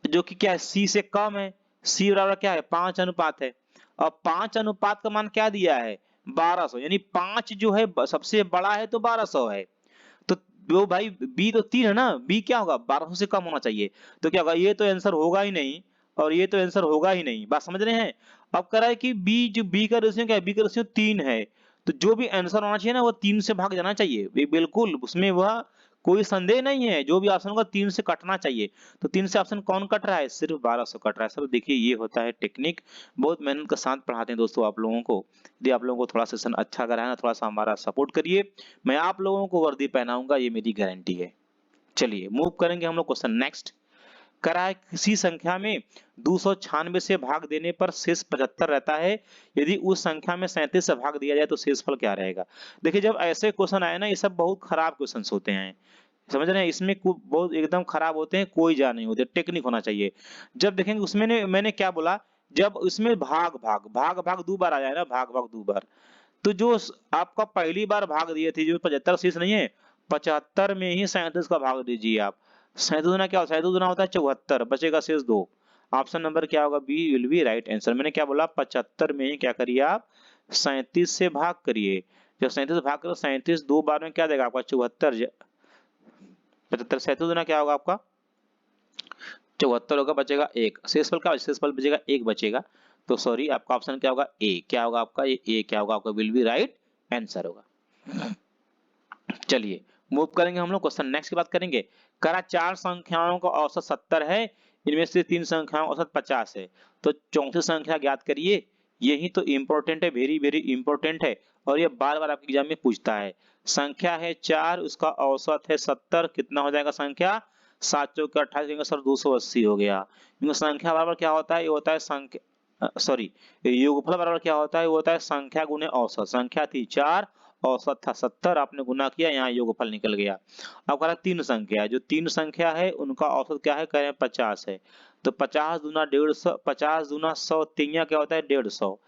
Speaker 1: जो कि क्या है सी से कम है, सी बराबर क्या है 5 अनुपात है। अब 5 अनुपात का मान क्या दिया है 1200, यानी 5 जो है सबसे बड़ा है तो 1200 है, तो वो भाई बी तो 3 है ना, बी क्या होगा 1200 से कम होना चाहिए, तो क्या होगा ये तो आंसर होगा ही नहीं और ये तो आंसर होगा ही नहीं, बात समझ रहे हैं। अब कह रहा है कि बी, जो बी का रेशियो क्या है, बी का रेशियो 3 है, तो जो भी आंसर होना चाहिए ना वो 3 से भाग जाना चाहिए, बिल्कुल उसमें वह कोई संदेह नहीं है, जो भी ऑप्शन होगा 3 से कटना चाहिए। तो 3 से ऑप्शन कौन कट रहा है, सिर्फ 1200 कट रहा है। सर देखिए ये होता है टेक्निक, बहुत मेहनत के साथ पढ़ाते हैं दोस्तों आप लोगों को। यदि आप लोगों को थोड़ा सेशन अच्छा लग रहा है ना, थोड़ा सा हमारा सपोर्ट करिए, मैं आप लोगों को वर्दी पहनाऊंगा, ये मेरी गारंटी है। चलिए मूव करेंगे हम लोग क्वेश्चन नेक्स्ट। करा है किसी संख्या में 296 से भाग देने पर शेष 75 रहता है, यदि उस संख्या में 37 से भाग दिया जाए तो शेषफल क्या रहेगा। देखिए जब ऐसे क्वेश्चन आए ना, ये सब बहुत खराब क्वेश्चन होते हैं, समझ रहे हैं, इसमें बहुत एकदम खराब होते हैं, कोई जा नहीं होते, टेक्निक होना चाहिए। जब देखेंगे उसमें मैंने क्या बोला, जब उसमें भाग भाग भाग भाग 2 बार आ जाए ना, भाग भाग 2 बार, तो जो आपका पहली बार भाग दिए थे जो 75 शेष नहीं है, 75 में ही 37 का भाग दीजिए आप। 37 गुना क्या होता है, 37 गुना होता है 74, बचेगा शेष 2। ऑप्शन नंबर क्या होगा, B will be right answer. मैंने क्या बोला 75 में ही क्या करिए आप 37 से भाग करिए, जब 37 से भाग करो 37 2 बार में क्या देगा आपका 74, 75 37 गुना क्या होगा आपका 74 होगा, बचेगा 1, शेषफल क्या, शेषफल बचेगा 1 बचेगा, तो सॉरी आपका ऑप्शन क्या होगा ए, क्या होगा आपका ये ए, क्या होगा आपका विल बी राइट आंसर होगा। चलिए मूव करेंगे हम लोग क्वेश्चन नेक्स्ट की बात करेंगे। करा 4 संख्याओं का औसत 70 है, इनमें से 3 संख्याओं का औसत 50 है, तो चौथी संख्या ज्ञात करिए। यही तो इंपॉर्टेंट है, वेरी वेरी इंपॉर्टेंट है, और ये बार बार आपके एग्जाम में पूछता है। संख्या है 4, उसका औसत है 70, कितना हो जाएगा संख्या 7 चौके 28, सर 280 हो गया। क्योंकि संख्या बराबर क्या होता है, ये होता है संख्या, सॉरी योगफल बराबर क्या होता है, वो होता है संख्या गुने औसत। संख्या थी 4, औसत था 70, आपने गुना किया, यहाँ योगफल निकल गया। अब कह रहा है 3 संख्या है, जो 3 संख्या है उनका औसत क्या है, कह रहे हैं 50 है, तो 50 दूना 150, 50 दूना 100, 3 क्या होता है 150।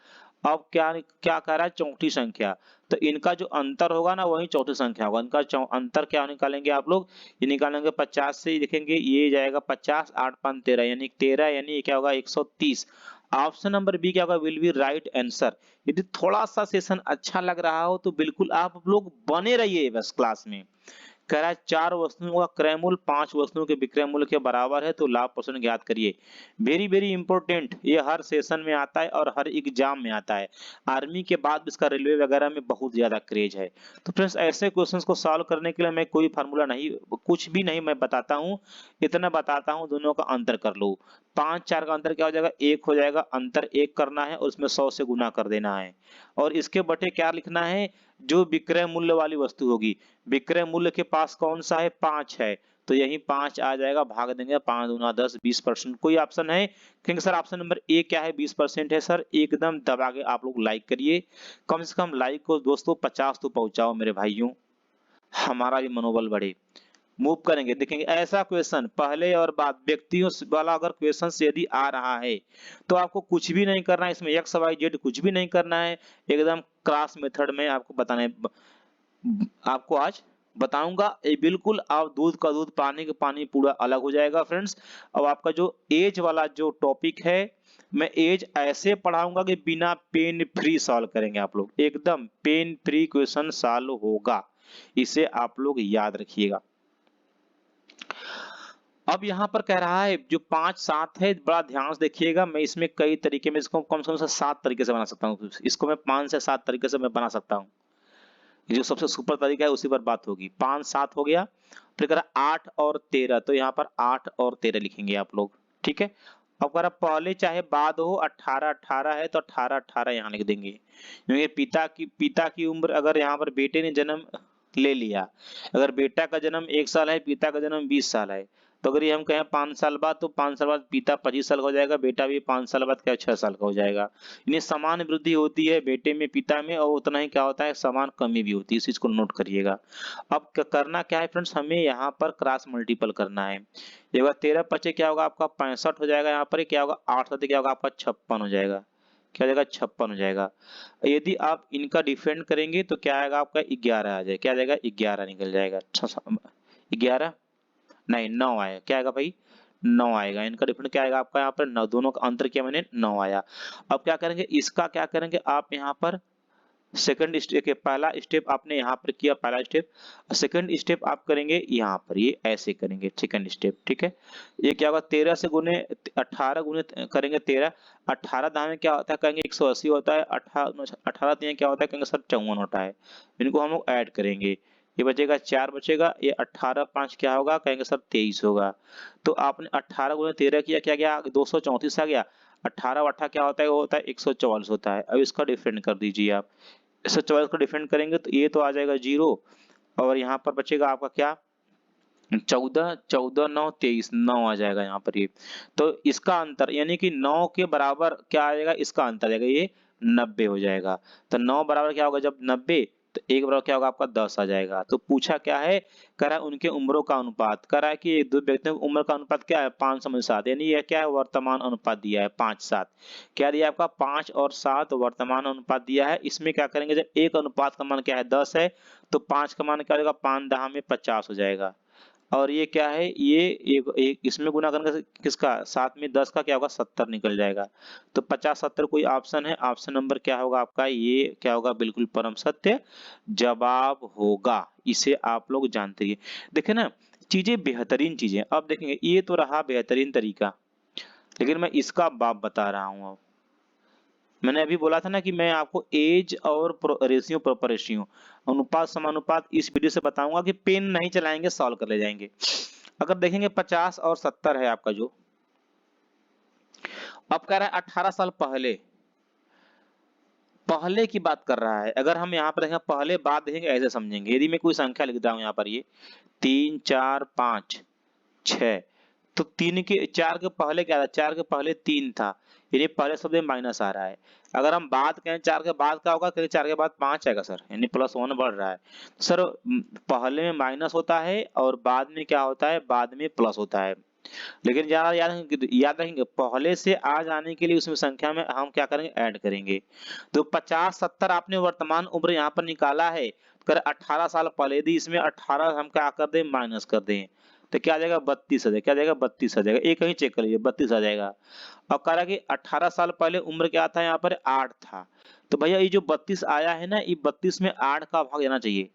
Speaker 1: अब क्या क्या कह रहा है चौथी संख्या, तो इनका जो अंतर होगा ना वही चौथी संख्या होगा, इनका अंतर क्या निकालेंगे आप लोग, ये निकालेंगे 50 से, देखेंगे ये जाएगा 50, 8 5 13, यानी 13, यानी क्या होगा 130। ऑप्शन नंबर बी क्या होगा, विल बी राइट आंसर। यदि थोड़ा सा सेशन अच्छा लग रहा हो तो बिल्कुल आप लोग बने रहिए बस क्लास में। कह रहा है 4 वस्तुओं का क्रय मूल्य 5 वस्तुओं के विक्रय मूल्य के बराबर है तो लाभ प्रश्न ज्ञात करिए। वेरी वेरी इंपॉर्टेंट, ये हर सेशन में आता है और हर एग्जाम में आता है। आर्मी के बाद इसका रेलवे वगैरह में बहुत ज्यादा क्रेज है। तो फ्रेंड्स ऐसे क्वेश्चंस को सॉल्व करने के लिए मैं कोई फार्मूला नहीं, कुछ भी नहीं मैं बताता हूँ, इतना बताता हूँ दोनों का अंतर कर लो। 5 4 का अंतर क्या हो जाएगा, 1 हो जाएगा, अंतर 1 करना है और उसमें 100 से गुना कर देना है। और इसके बटे क्या लिखना है, जो विक्रय मूल्य वाली वस्तु होगी, विक्रय मूल्य के पास कौन सा है, 5 है, तो यही 5 आ जाएगा, भाग देंगे 5 दूना 10, 20%। कोई ऑप्शन है कहेंगे सर ऑप्शन नंबर ए क्या है, 20% है सर, एकदम दबा के आप लोग लाइक करिए। कम से कम लाइक को दोस्तों 50 तो पहुंचाओ मेरे भाइयों, हमारा भी मनोबल बढ़े। मूव करेंगे, देखेंगे ऐसा क्वेश्चन पहले और बाद व्यक्तियों वाला अगर क्वेश्चन यदि आ रहा है तो आपको कुछ भी नहीं करना है, इसमें एक्स वाई जेड कुछ भी नहीं करना है, एकदम क्लास मेथड में आपको बताने, आपको आज बताऊंगा। ये बिल्कुल आप दूध का दूध पानी का पानी पूरा अलग हो जाएगा फ्रेंड्स। अब आपका जो एज वाला जो टॉपिक है, मैं एज ऐसे पढ़ाऊंगा कि बिना पेन फ्री सॉल्व करेंगे, आप लोग एकदम पेन फ्री क्वेश्चन सॉल्व होगा, इसे आप लोग याद रखिएगा। अब यहाँ पर कह रहा है जो 5 7 है, बड़ा ध्यान से देखिएगा, मैं इसमें कई तरीके में इसको कम से कम 7 तरीके से बना सकता हूँ, इसको मैं 5 से 7 तरीके से मैं बना सकता हूँ। ये जो सबसे सुपर तरीका है उसी पर बात होगी। 5 7 हो गया, फिर कह रहा 8 और 13, तो यहाँ पर 8 और 13 लिखेंगे आप लोग, ठीक है। अब कह रहा पहले चाहे बाद हो, 18 18 है तो 18 18 यहाँ लिख देंगे, क्योंकि पिता की उम्र अगर यहाँ पर बेटे ने जन्म ले लिया, अगर बेटा का जन्म 1 साल है, पिता का जन्म 20 साल है, तो अगर ये हम कहें 5 साल बाद, तो 5 साल बाद पिता 25 साल का हो जाएगा, बेटा भी 5 साल बाद क्या 6 साल का हो जाएगा। इन्हें समान वृद्धि होती है बेटे में पिता में, और उतना ही क्या होता है समान कमी भी होती है, इस चीज को नोट करिएगा। अब करना क्या है फ्रेंड्स, हमें यहाँ पर क्रॉस मल्टीपल करना है। एक बार 13 पचे क्या होगा आपका 65 हो जाएगा, यहाँ पर क्या होगा 8 सत्ते क्या होगा आपका 56 हो जाएगा, क्या हो जाएगा 56 हो जाएगा। यदि आप इनका डिफरेंट करेंगे तो क्या आएगा आपका 11 आ जाएगा, क्या आ जाएगा 11 निकल जाएगा, 11 नहीं 9 आएगा, क्या आएगा भाई 9 आएगा। इनका डिफरेंट क्या आएगा आपका यहाँ पर 9, दोनों का अंतर किया मैंने 9 आया। अब क्या करेंगे, इसका क्या करेंगे आप यहाँ पर सेकंड स्टेप के पहला स्टेप आपने यहाँ पर किया, पहला स्टेप, सेकंड स्टेप आप करेंगे यहाँ पर, ये ऐसे करेंगे सेकंड स्टेप, ठीक है। ये क्या होगा 13 से गुने 18 गुने करेंगे 13, 18 दाम में क्या होता है कहेंगे 180 होता है, 18 दिए क्या होता है कहेंगे सर 54 होता है। इनको हम लोग ऐड करेंगे, ये बचेगा 4 बचेगा, ये 18 5 क्या होगा कहेंगे सर 23 होगा। तो आपने 18 गुने 13 किया, क्या गया 234 आ गया, 18 और 18 क्या होता है, वो होता है 144 होता है। अब इसका डिफरेंट कर दीजिए आप, 144 को डिफरेंट करेंगे तो ये तो आ जाएगा 0, और यहाँ पर बचेगा आपका क्या 14 14 9 23, 9 आ जाएगा यहाँ पर ये। तो इसका अंतर यानी कि 9 के बराबर क्या आ जाएगा, इसका अंतर आएगा ये 90 हो जाएगा। तो 9 बराबर क्या होगा जब 90, तो 1 बराबर क्या होगा आपका 10 आ जाएगा। तो पूछा क्या है, कह रहा है उनके उम्रों का अनुपात, कह रहा है कि दो व्यक्तियों की उम्र का अनुपात क्या है 5:7, यानी यह क्या है वर्तमान अनुपात दिया है 5:7, क्या दिया आपका 5 और 7 वर्तमान अनुपात दिया है। इसमें क्या करेंगे जब एक अनुपात का मान क्या है 10 है, तो 5 का मान क्या हो जाएगा 5 10 में 50 हो जाएगा। और ये क्या है, ये एक इसमें गुना करने से किसका 7 में 10 का क्या होगा 70 निकल जाएगा। तो 50 70 कोई ऑप्शन है, ऑप्शन नंबर क्या होगा आपका, ये क्या होगा बिल्कुल परम सत्य जवाब होगा, इसे आप लोग जानते हैं। देखे ना चीजें बेहतरीन चीजें। अब देखेंगे ये तो रहा बेहतरीन तरीका, लेकिन मैं इसका बाप बता रहा हूँ। अब मैंने अभी बोला था ना कि मैं आपको एज और रेशियो प्रॉपर रेशियो अनुपात समानुपात इस वीडियो से बताऊंगा कि पेन नहीं चलाएंगे सॉल्व कर ले जाएंगे। अगर देखेंगे 50 और 70 है आपका जो, अब कह रहा है 18 साल पहले, पहले की बात कर रहा है। अगर हम यहाँ पर देखें पहले बाद देखेंगे ऐसे समझेंगे, यदि मैं कोई संख्या लिख रहा हूँ यहाँ पर ये 3 4 5 6, तो 3 के 4 के पहले क्या था, 4 के पहले 3 था, यानी पहले शब्द में माइनस आ रहा है। अगर हम बात कहें 4 के बाद क्या होगा, कहें 4 के बाद 5 आएगा सर, यानी +1 बढ़ रहा है। सर पहले में माइनस होता है और बाद में क्या होता है, बाद में प्लस होता है। लेकिन ज्यादा याद रखेंगे पहले से आज आने के लिए उसमें संख्या में हम क्या करेंगे ऐड करेंगे। तो 50 70 आपने वर्तमान उम्र यहाँ पर निकाला है, कर 18 साल पहले, यदि इसमें 18 हम क्या कर दें माइनस कर दें, तो क्या आ जाएगा 32 आ जाएगा, क्या आ जाएगा 32 आ जाएगा, एक कहीं चेक कर लीजिए 32 आ जाएगा। अब कह रहा है कि 18 साल पहले उम्र क्या था यहाँ पर 8 था, तो भैया ये जो 32 आया है ना, ये 32 में 8 का भाग जाना चाहिए,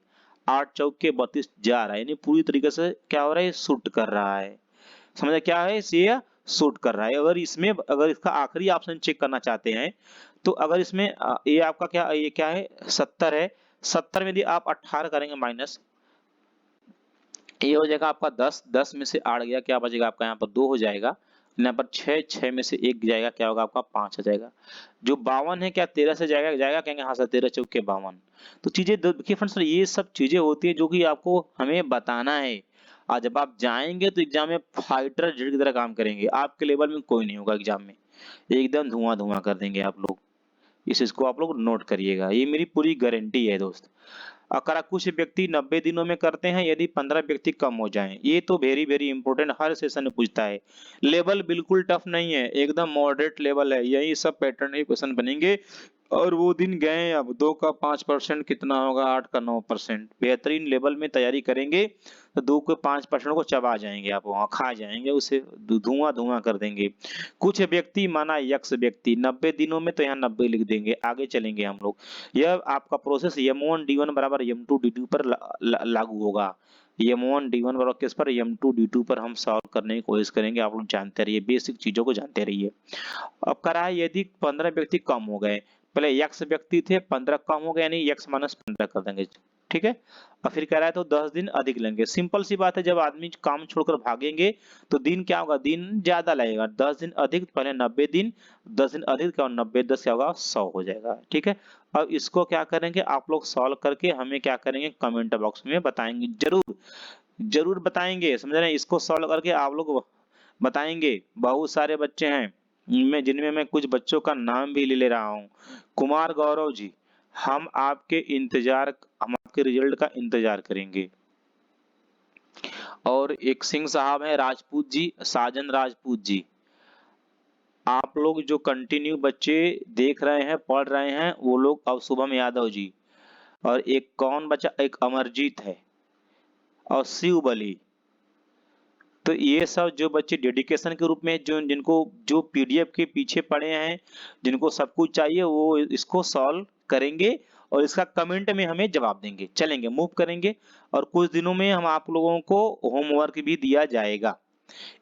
Speaker 1: 8 चौक के 32 जा रहा है, यानी पूरी तरीके से क्या हो रहा है, शूट कर रहा है। समझ क्या है, ये शूट कर रहा है। अगर इसमें अगर इसका आखिरी ऑप्शन चेक करना चाहते हैं तो अगर इसमें ये आपका क्या, ये क्या है 70 है, 70 में यदि आप 18 करेंगे माइनस, ये हो जाएगा आपका 10, 10 में से 8 गया, क्या बचेगा आपका यहाँ पर 2 हो जाएगा, यहाँ पर 6, 6 में से 1 जाएगा, क्या होगा आपका 5 आ जाएगा। जो 52 है क्या 13 से जाएगा, जाएगा कहेंगे हाँ सर 13 चौक के 52। तो चीजें देखिए फ्रेंड्स, ये सब चीजें होती है जो कि आपको हमें बताना है, और जब आप जाएंगे तो एग्जाम में फाइटर जेट की तरह काम करेंगे, आपके लेवल में कोई नहीं होगा एग्जाम में, एकदम धुआं धुआं कर देंगे आप लोग। इस चीज को आप लोग नोट करिएगा, ये मेरी पूरी गारंटी है दोस्त। अगर कुछ व्यक्ति 90 दिनों में करते हैं, यदि 15 व्यक्ति कम हो जाएं, ये तो वेरी वेरी इंपॉर्टेंट, हर सेशन में पूछता है। लेवल बिल्कुल टफ नहीं है, एकदम मॉडरेट लेवल है, यही सब पैटर्न के क्वेश्चन बनेंगे। और वो दिन गए, अब 2 का 5% कितना होगा, 8 का 9%, बेहतरीन लेवल में तैयारी करेंगे तो 2 के 5% को चबा जाएंगे, आप वहां खा जाएंगे, उसे धुआं धुआं कर देंगे। कुछ व्यक्ति माना यक्ष व्यक्ति 90 दिनों में, तो यहाँ 90 लिख देंगे, आगे चलेंगे हम लोग। यह आपका प्रोसेस M1 D1 बराबर M2 D2 पर लागू होगा। M1 D1 बराबर किस पर, M2 D2 पर हम सॉल्व करने की कोशिश करेंगे, आप लोग जानते रहिए, बेसिक चीजों को जानते रहिए। अब कह रहा है यदि 15 व्यक्ति कम हो गए, पहले यक्ष व्यक्ति थे 15 कम हो गए, यानी यक्ष माइनस 15 कर देंगे, ठीक है। और फिर कह रहा है तो 10 दिन अधिक लेंगे, सिंपल सी बात है, जब आदमी काम छोड़कर भागेंगे तो दिन क्या होगा, दिन ज्यादा लगेगा, 10 दिन अधिक, पहले 90 दिन, 10 दिन अधिक क्या 90, 10 क्या होगा 100 हो जाएगा, ठीक है। अब इसको क्या करेंगे आप लोग, सॉल्व करके हमें क्या करेंगे, कमेंट बॉक्स में बताएंगे, जरूर जरूर बताएंगे, समझ रहे हैं। इसको सॉल्व करके आप लोग बताएंगे। बहुत सारे बच्चे हैं मैं, जिनमें मैं कुछ बच्चों का नाम भी ले रहा हूँ। कुमार गौरव जी, हम आपके रिजल्ट का इंतजार करेंगे। और एक सिंह साहब है राजपूत जी, साजन राजपूत जी, आप लोग जो कंटिन्यू बच्चे देख रहे हैं पढ़ रहे हैं वो लोग, अब शुभम यादव जी, और एक कौन बचा, एक अमरजीत है और शिव बली। तो ये सब जो बच्चे डेडिकेशन के रूप में, जो जिनको जो पीडीएफ के पीछे पड़े हैं, जिनको सब कुछ चाहिए, वो इसको सॉल्व करेंगे और इसका कमेंट में हमें जवाब देंगे, चलेंगे मूव करेंगे। और कुछ दिनों में हम आप लोगों को होमवर्क भी दिया जाएगा।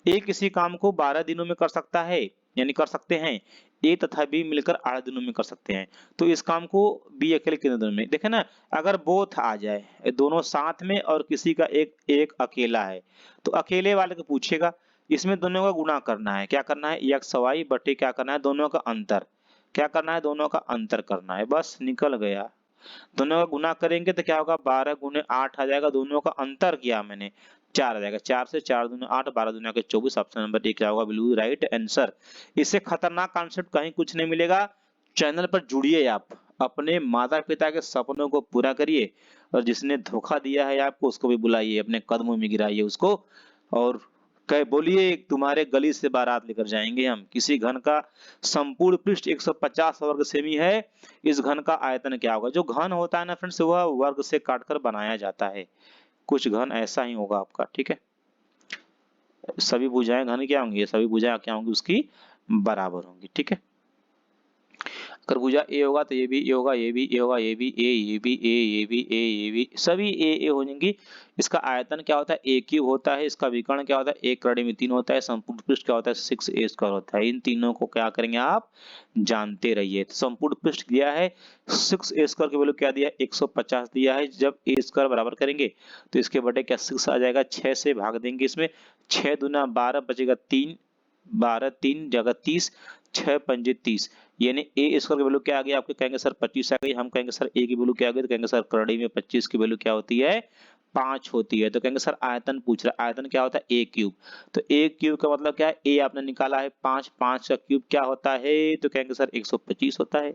Speaker 1: एक किसी काम को 12 दिनों में कर सकता है, यानी कर सकते हैं, ए तथा बी मिलकर 8 दिनों में कर सकते हैं। तो इस काम को बी अकेले कितने दिनों में, देखे ना, अगर बोथ आ जाए दोनों साथ में और किसी का एक एक अकेला है, तो अकेले वाले को पूछेगा, इसमें दोनों का गुणा करना है, क्या करना है, एक्स वाई बटे क्या करना है, दोनों का अंतर, क्या करना है, दोनों का अंतर करना है, बस निकल गया। दोनों का गुना करेंगे तो क्या होगा, 12 गुने 8 आ जाएगा, दोनों का अंतर किया मैंने 4 आ जाएगा, 4 से 4 दूनी 8, 12 दूनी 24, ऑप्शन नंबर ए क्या होगा, बिल्कुल राइट आंसर। इससे खतरनाक कॉन्सेप्ट कहीं कुछ नहीं मिलेगा। चैनल पर जुड़िए, आप अपने माता पिता के सपनों को पूरा करिए, और जिसने धोखा दिया है आपको उसको भी बुलाइए, अपने कदमों में गिराइए उसको, और कह बोलिए तुम्हारे गली से बारात लेकर जाएंगे हम। किसी घन का संपूर्ण पृष्ठ 150 वर्ग सेमी है, इस घन का आयतन क्या होगा। जो घन होता है ना फ्रेंड्स, वह वर्ग से काटकर बनाया जाता है, कुछ घन ऐसा ही होगा आपका, ठीक है। सभी भुजाएं घन क्या होंगी, सभी भुजाएं क्या होंगी उसकी बराबर होंगी, ठीक है। अगर भुजा ए होगा तो ये भी ए होगा, ये भी ए होगा, ये भी ए, ये भी ए, ये भी ए, ये भी सभी ए हो जाएंगी। इसका आयतन क्या होता है, ए क्यूब होता है। इसका विकर्ण क्या होता है, 1/3 होता है। संपूर्ण पृष्ठ क्या होता है, 6a² होता है। इन तीनों को क्या करेंगे आप जानते रहिए। तो संपूर्ण पृष्ठ दिया है 6a² की वैल्यू क्या दिया है, 150 दिया है। जब a² बराबर करेंगे तो इसके बटे क्या 6 आ जाएगा, 6 से भाग देंगे, इसमें 6 दूना 12 बचेगा 3, 12 3 जगह 30, 6 पंजे 30, यानी ए स्क्वायर की वैल्यू क्या आ गई आपके, कहेंगे सर 25 आ गई। हम कहेंगे सर ए की वैल्यू क्या आ गई, तो कहेंगे सर करड़ी में 25 की वैल्यू क्या होती है, 5 होती है। तो कहेंगे सर आयतन पूछ रहा है, आयतन क्या होता है, ए क्यूब। तो ए क्यूब का मतलब क्या है, ए आपने निकाला है 5, 5 का क्यूब क्या होता है, तो कहेंगे सर 125 होता है।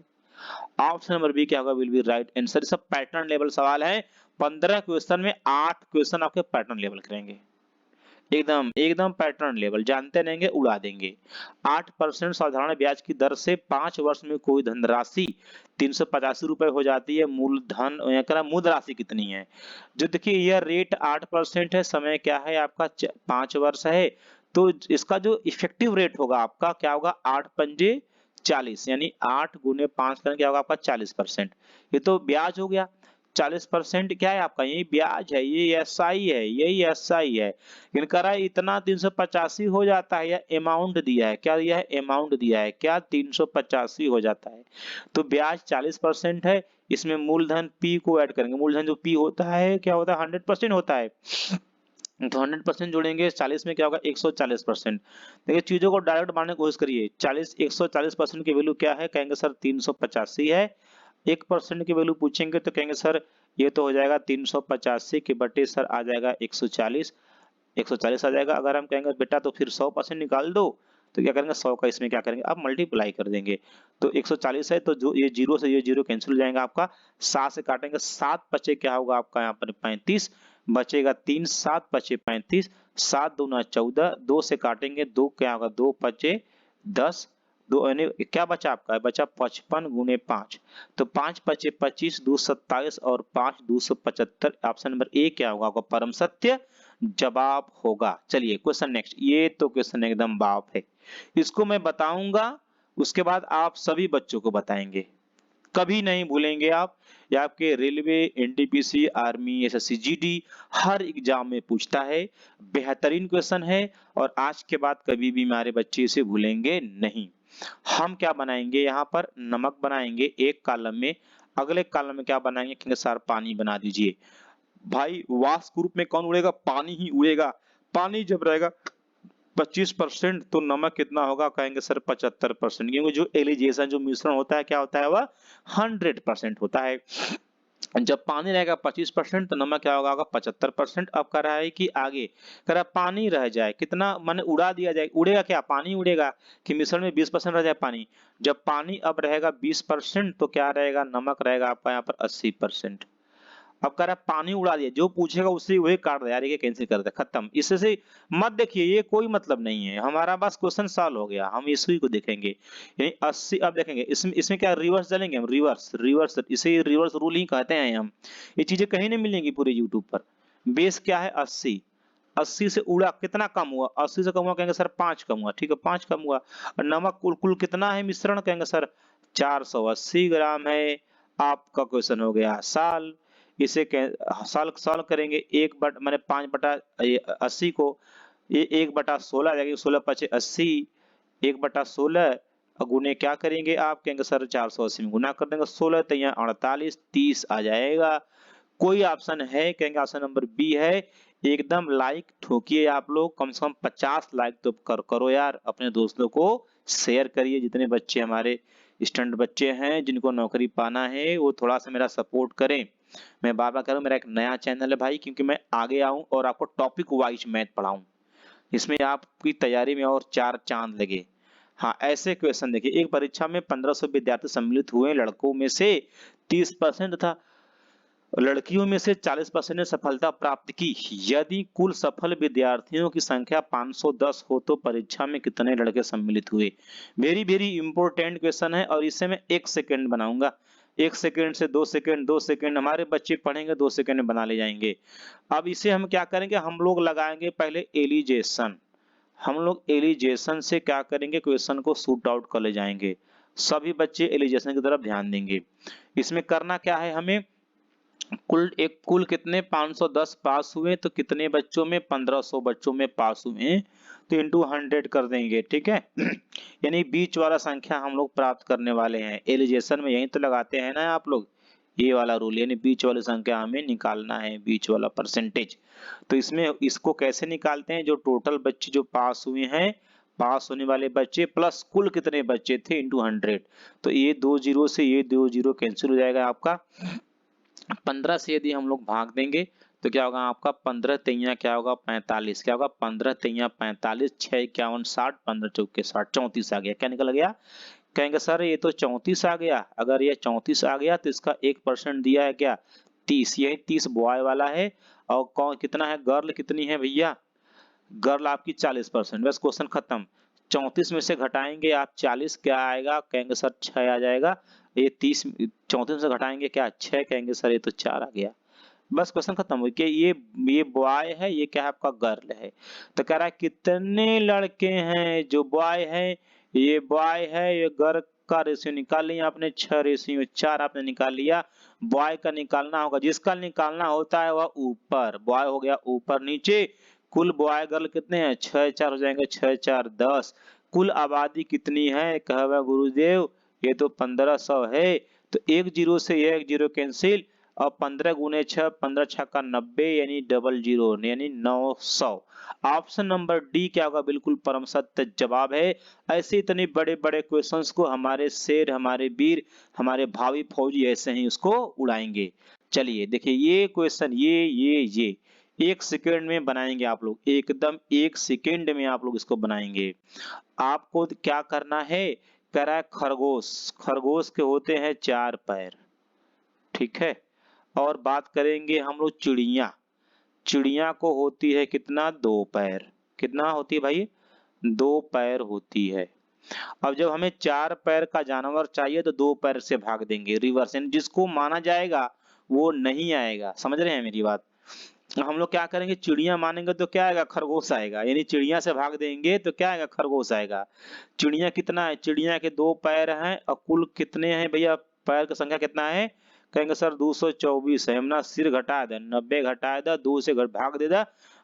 Speaker 1: ऑप्शन नंबर बी क्या होगा, विल बी राइट आंसर। सब पैटर्न लेवल सवाल है, 15 क्वेश्चन में 8 क्वेश्चन आपके पैटर्न लेवल करेंगे। एकदम एकदम पैटर्न लेवल, जानते रहेंगे उड़ा देंगे। 8% साधारण ब्याज की दर से 5 वर्ष में कोई धनराशि 385 रुपए हो जाती है। मूलधन मूल राशि कितनी है? जो देखिए यह रेट 8% है, समय क्या है आपका 5 वर्ष है, तो इसका जो इफेक्टिव रेट होगा आपका क्या होगा? 8 पंजे 40, यानी 8 गुने 5 करें क्या होगा आपका? 40%। ये तो ब्याज हो गया। 40% क्या है आपका? ये ब्याज है, ये एसआई है, यही एसआई है। इनका इतना 385 हो जाता है, या अमाउंट दिया है, क्या दिया है? अमाउंट दिया है, क्या 385 हो जाता है। तो ब्याज 40% है, इसमें मूलधन पी को ऐड करेंगे। मूलधन जो पी होता है क्या होता है? 100% होता है, तो 100% जोड़ेंगे 40 में क्या होगा? 140%। देखिए चीजों को डायरेक्ट मानने की कोशिश करिए। 140% की वैल्यू क्या है? कहेंगे सर 385 है। 1% की वैल्यू पूछेंगे तो कहेंगे सर ये तो हो जाएगा 385 के बटे सर आ जाएगा 140, 140 आ जाएगा। अगर हम कहेंगे बेटा तो फिर 100% निकाल दो, तो क्या करेंगे? 100 का इसमें क्या करेंगे? अब मल्टीप्लाई कर देंगे। तो 140 है, तो जो ये जीरो से ये जीरो कैंसिल हो जाएगा आपका। 7 से काटेंगे, 7 बचे क्या होगा आपका यहाँ पर? 35 बचेगा। 3 7 बचे 35, 7 दूना 14, 2 से काटेंगे, 2 क्या होगा? 2 बचे 10, दो यानी क्या बचा आपका? बचा 55 गुने 5, तो 5 बचे 25, 2 27 और 5 275। ऑप्शन नंबर ए क्या होगा आपका? परम सत्य जवाब होगा। चलिए क्वेश्चन नेक्स्ट। ये तो क्वेश्चन एकदम बाप है, इसको मैं बताऊंगा, उसके बाद आप सभी बच्चों को बताएंगे, कभी नहीं भूलेंगे आप। ये आपके railway, NTPC, army, SSC, GD हर एग्जाम में पूछता है। बेहतरीन क्वेश्चन है, और आज के बाद कभी भी हमारे बच्चे इसे भूलेंगे नहीं। हम क्या बनाएंगे? यहाँ पर नमक बनाएंगे एक कॉलम में, अगले कॉलम में क्या बनाएंगे? कहेंगे सर पानी बना दीजिए। भाई वाष्प ग्रुप में कौन उड़ेगा? पानी ही उड़ेगा। पानी जब रहेगा 25%, तो नमक कितना होगा? कहेंगे सर 75%, क्योंकि जो एलिजेशन जो मिश्रण होता है क्या होता है? वह 100% होता है। जब पानी रहेगा 25%, तो नमक क्या होगा? 75%। अब कह रहा है कि आगे कह रहा है पानी रह जाए कितना, माने उड़ा दिया जाए। उड़ेगा क्या? पानी उड़ेगा, कि मिश्रण में 20% रह जाए पानी। जब पानी अब रहेगा 20%, तो क्या रहेगा? नमक रहेगा आपका यहाँ पर 80%। अब कह रहा है पानी उड़ा दिया, जो पूछेगा उससे वही काट दे यार, ये कैंसिल कर दे, खत्म। इससे मत देखिए, ये कोई मतलब नहीं है हमारा, बस क्वेश्चन सॉल्व हो गया, हम इसी को देखेंगे। यानी 80 अब देखेंगे, इसमें इसमें क्या रिवर्स चलेंगे हम? रिवर्स रिवर्स, इसे रिवर्स रूल ही कहते हैं हम। ये चीजें कहीं नहीं मिलेंगी पूरे यूट्यूब पर। बेस क्या है? 80। 80 से उड़ा कितना कम हुआ? 80 से कम हुआ, कहेंगे सर 5 कम हुआ। ठीक है, 5 कम हुआ। और नमक कुल कुल कितना है मिश्रण? कहेंगे सर 480 ग्राम है। आपका क्वेश्चन हो गया साल। इसे साल साल करेंगे, एक बट मैंने 5/80 को, ये 1/16 आ जाएगी। 16 पचे 80, 1/16 गुने क्या करेंगे आप? कहेंगे सर 480 में गुना कर देंगे। 16 तैया 48, 30 आ जाएगा। कोई ऑप्शन है? कहेंगे ऑप्शन नंबर बी है। एकदम लाइक ठोकिए आप लोग, कम से कम 50 लाइक तो करो यार, अपने दोस्तों को शेयर करिए। जितने बच्चे हमारे स्टूडेंट बच्चे हैं जिनको नौकरी पाना है, वो थोड़ा सा मेरा सपोर्ट करें। मैं बार बार कह रहा हूँ, मेरा एक नया चैनल है भाई, क्योंकि मैं आगे आऊं और आपको टॉपिक वाइज मैथ पढ़ाऊं, इसमें आपकी तैयारी में और 4 चांद लगे। हाँ, ऐसे क्वेश्चन देखिए, एक परीक्षा में 1500 विद्यार्थी सम्मिलित हुए, लड़कों में से 30% था, लड़कियों में से 40% ने सफलता प्राप्त की। यदि कुल सफल विद्यार्थियों की संख्या 510 हो, तो परीक्षा में कितने लड़के सम्मिलित हुए? वेरी वेरी इंपॉर्टेंट क्वेश्चन है, और इसे मैं 1 सेकंड बनाऊंगा। 1 सेकंड से 2 सेकंड, 2 सेकंड, हमारे बच्चे पढ़ेंगे 2 सेकंड में बना ले जाएंगे। अब इसे हम क्या करेंगे? हम लोग लगाएंगे पहले एलिजेशन। हम लोग एलिजेशन से क्या करेंगे? क्वेश्चन को शूट आउट कर ले जाएंगे। सभी बच्चे एलिजेशन की तरफ ध्यान देंगे। इसमें करना क्या है हमें? कुल कितने 510 पास हुए, तो कितने बच्चों में? 1500 बच्चों में पास हुए, तो इंटू 100 कर देंगे। ठीक है यानी बीच वाला संख्या हम लोग प्राप्त करने वाले हैं। एलिजेशन में यही तो लगाते हैं ना आप लोग, ये वाला रूल, यानी बीच वाली संख्या हमें निकालना है, बीच वाला परसेंटेज। तो इसमें इसको कैसे निकालते हैं? जो टोटल बच्चे जो पास हुए हैं, पास होने वाले बच्चे प्लस कुल कितने बच्चे थे इंटू 100। तो ये 2 जीरो से ये 2 जीरो कैंसिल हो जाएगा आपका। 15 से यदि हम लोग भाग देंगे, तो क्या होगा आपका? 15 तैया क्या होगा? 45। क्या होगा? 15 तैया 45, 6 51 60, 15 चौके 60, 34 आ गया। क्या निकल गया? कहेंगे सर ये तो 34 आ गया। अगर ये 34 आ गया, तो इसका 1% दिया है क्या? 30। यही 30 बॉय वाला है, और कौन कितना है? गर्ल कितनी है भैया? गर्ल आपकी 40%, बस क्वेश्चन खत्म। 34 में से घटाएंगे आप 40, क्या आएगा? कहेंगे सर 6 आ जाएगा। ये 30 34 से घटाएंगे क्या? 6, कहेंगे सर ये तो 4 आ गया। बस क्वेश्चन खत्म हो कि ये बॉय है, ये क्या है आपका गर्ल है। तो कह रहा है कितने लड़के हैं, जो बॉय है ये बॉय है, ये गर्ल का रेशियो निकाल लिया आपने, 6 रेशियो 4 आपने निकाल लिया। बॉय का निकालना होगा, जिसका निकालना होता है वह ऊपर, बॉय हो गया ऊपर, नीचे कुल बॉय गर्ल कितने हैं? 6 4 हो जाएंगे, 6 4 10। कुल आबादी कितनी है? कहा गुरुदेव ये तो 1500 है। तो एक जीरो से एक जीरो कैंसिल, और 15 गुने 6, 15 छक्का 90, यानी डबल जीरो यानी 900। ऑप्शन नंबर डी क्या होगा? बिल्कुल परम सत्य जवाब है। ऐसे इतने बड़े बड़े क्वेश्चंस को हमारे शेर, हमारे वीर, हमारे भावी फौजी ऐसे ही उसको उड़ाएंगे। चलिए देखिए ये क्वेश्चन, ये 1 सेकेंड में बनाएंगे आप लोग, एकदम 1 सेकेंड में आप लोग इसको बनाएंगे। आपको क्या करना है? कह रहा है खरगोश, खरगोश के होते हैं 4 पैर, ठीक है। और बात करेंगे हम लोग चिड़िया, चिड़िया को होती है कितना? 2 पैर। कितना होती है भाई? 2 पैर होती है। अब जब हमें 4 पैर का जानवर चाहिए तो 2 पैर से भाग देंगे, रिवर्स, यानी जिसको माना जाएगा वो नहीं आएगा। समझ रहे हैं मेरी बात? हम लोग क्या करेंगे? चिड़िया मानेंगे तो क्या आएगा? खरगोश आएगा, यानी चिड़िया से भाग देंगे तो क्या आएगा? खरगोश आएगा। चिड़िया कितना है? चिड़िया के 2 पैर हैं, और कुल कितने हैं भैया? पैर की संख्या कितना है? कहेंगे सर 224 है। हम ना सिर घटा दे, 90 घटा दे, 2 से भाग दे,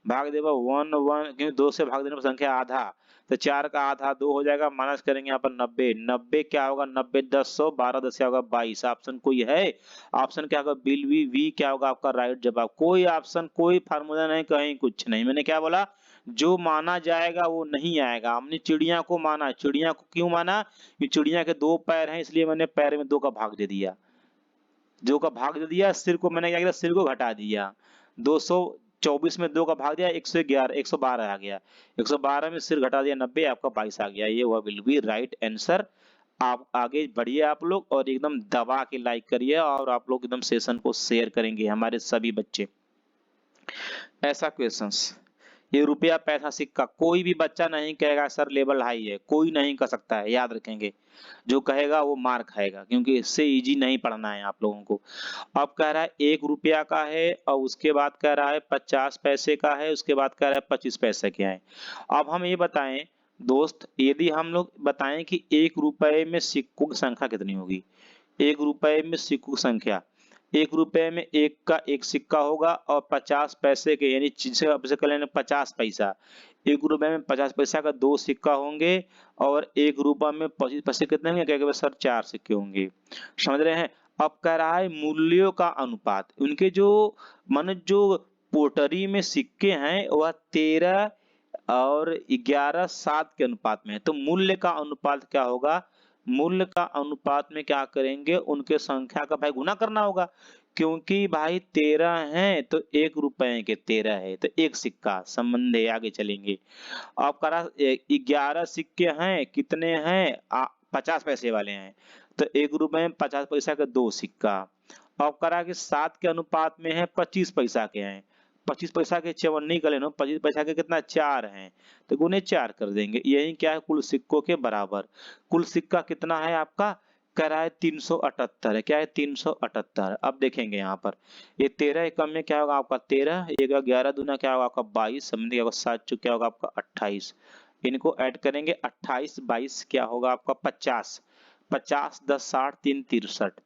Speaker 1: भाग देगा 1 1, क्योंकि 2 से भाग देने पर संख्या आधा, तो 4 का आधा 2 हो जाएगा, माइनस करेंगे यहाँ पर 90, 90 क्या होगा? 90 10 100, 12 10 क्या होगा? 22। ऑप्शन कोई है? ऑप्शन क्या होगा? बिल वी क्या होगा आपका राइट जवाब? कोई ऑप्शन, कोई फार्मूला नहीं, कहीं कुछ नहीं। मैंने क्या बोला? जो माना जाएगा वो नहीं आएगा। हमने चिड़िया को माना, चिड़िया को क्यों माना? कि चिड़िया के 2 पैर हैं, इसलिए मैंने पैर में 2 का भाग दे दिया, 2 का भाग दे दिया। सिर को मैंने क्या किया? सिर को घटा दिया। 224 में 2 का भाग दिया, 111 112 आ गया। 112 में सिर घटा दिया 90, आपका 22 आ गया। ये हुआ विल बी राइट आंसर। आप आगे बढ़िए आप लोग, और एकदम दबा के लाइक करिए, और आप लोग एकदम सेशन को शेयर करेंगे हमारे सभी बच्चे। ऐसा क्वेश्चंस, ये रुपया पैसा सिक्का, कोई भी बच्चा नहीं कहेगा सर लेवल हाई है, कोई नहीं कर सकता है, याद रखेंगे। जो कहेगा वो मार खाएगा, क्योंकि इससे इजी नहीं पढ़ना है आप लोगों को। अब कह रहा है 1 रुपया का है, और उसके बाद कह रहा है 50 पैसे का है, उसके बाद कह रहा है 25 पैसे के है। अब हम ये बताएं दोस्त, यदि हम लोग बताएं कि 1 रुपए में सिक्कों की संख्या कितनी होगी? 1 रुपए में सिक्कों की संख्या, 1 रुपए में 1 का 1 सिक्का होगा, और 50 पैसे के, यानी से कर लेना 50 पैसा। 1 रुपए में 50 पैसा का 2 सिक्का होंगे, और 1 रुपए में 25 पैसे कितने होंगे? कहेंगे सर 4 सिक्के होंगे। समझ रहे हैं? अब कह रहा है मूल्यों का अनुपात, उनके जो मान जो पोटरी में सिक्के हैं वह 13 और 11 7 के अनुपात में है। तो मूल्य का अनुपात क्या होगा? मूल्य का अनुपात में क्या करेंगे? उनके संख्या का भाई गुना करना होगा, क्योंकि भाई 13 है तो 1 रुपए के 13 है, तो 1 सिक्का, संबंध है, आगे चलेंगे। अब करा 11 सिक्के हैं, कितने हैं? 50 पैसे वाले हैं, तो 1 रुपए में 50 पैसा का 2 सिक्का। अब करा कि 7 के अनुपात में है, 25 पैसा के हैं, 25 पैसा के 54 कर लेना, 25 पैसा के कितना? 4 हैं, तो गुने 4 कर देंगे। यही क्या है? कुल सिक्कों के बराबर। कुल सिक्का कितना है आपका? कह रहा है 378 है। क्या है? 378। अब देखेंगे यहाँ पर, ये 13 एकम में क्या होगा आपका? 13, 11 दूना क्या होगा आपका? 22, समझ होगा 7 चुक क्या होगा आपका? 28। इनको ऐड करेंगे, 28 22 क्या होगा आपका? 50, 50 10 60 3 63,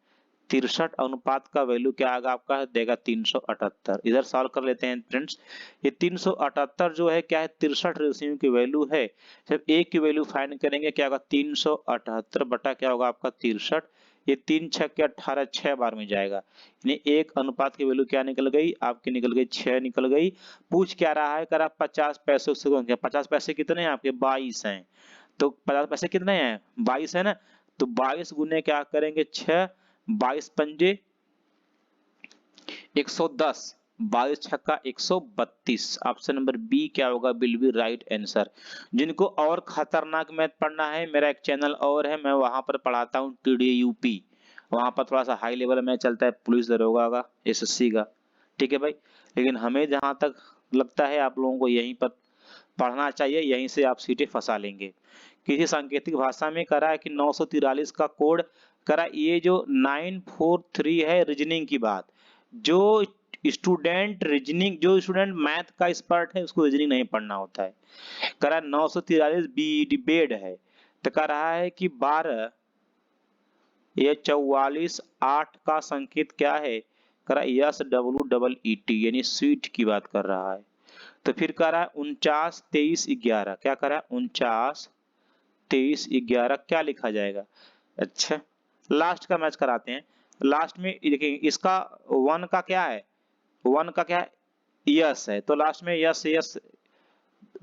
Speaker 1: 63 अनुपात का वैल्यू क्या आएगा आपका? देगा 378। इधर सॉल्व कर लेते हैं फ्रेंड्स। ये 378 जो है क्या है? 63 रेशियो की वैल्यू है। जब ए की वैल्यू फाइंड करेंगे क्या होगा? 378 बटा क्या होगा आपका? 63। ये 3 6 के 18, 6 बार में जाएगा, यानी 1 अनुपात की वैल्यू क्या निकल गई आपकी? निकल गई 6 निकल गई। पूछ क्या रहा है? करा 50 पैसे से, 50 पैसे कितने हैं आपके? 22 हैं। तो 50 पैसे कितने हैं? 22 है ना, तो 22 गुने क्या करेंगे? 6, 22 पंजे 110, 22 छक्का 132। ऑप्शन नंबर बी क्या होगा? Will be right answer. जिनको और खतरनाक मैथ पढ़ना है, मेरा एक चैनल और है, मैं वहां पर पढ़ाता हूँ TDUP, वहां पर थोड़ा सा हाई लेवल में चलता है, पुलिस दरोगा का, SSC का, ठीक है भाई। लेकिन हमें जहां तक लगता है आप लोगों को यहीं पर पढ़ना चाहिए, यहीं से आप सीटें फंसा लेंगे। किसी सांकेतिक भाषा में करा है कि 943 का कोड करा, ये जो 943 है रीजनिंग की बात, जो स्टूडेंट मैथ का एक्सपर्ट है उसको रीजनिंग नहीं पढ़ना होता है। करा 943 बी बेड है, तो कह रहा है कि 12 ये 44 8 का संकेत क्या है, करा SWEET यानी स्वीट की बात कर रहा है। तो फिर कह रहा है 49 23 11, क्या कह रहा है 49 23 11 क्या लिखा जाएगा। अच्छा लास्ट का मैच कराते हैं। लास्ट में देखिए इसका 1 का क्या है, 1 का क्या है यस है, तो लास्ट में यस यस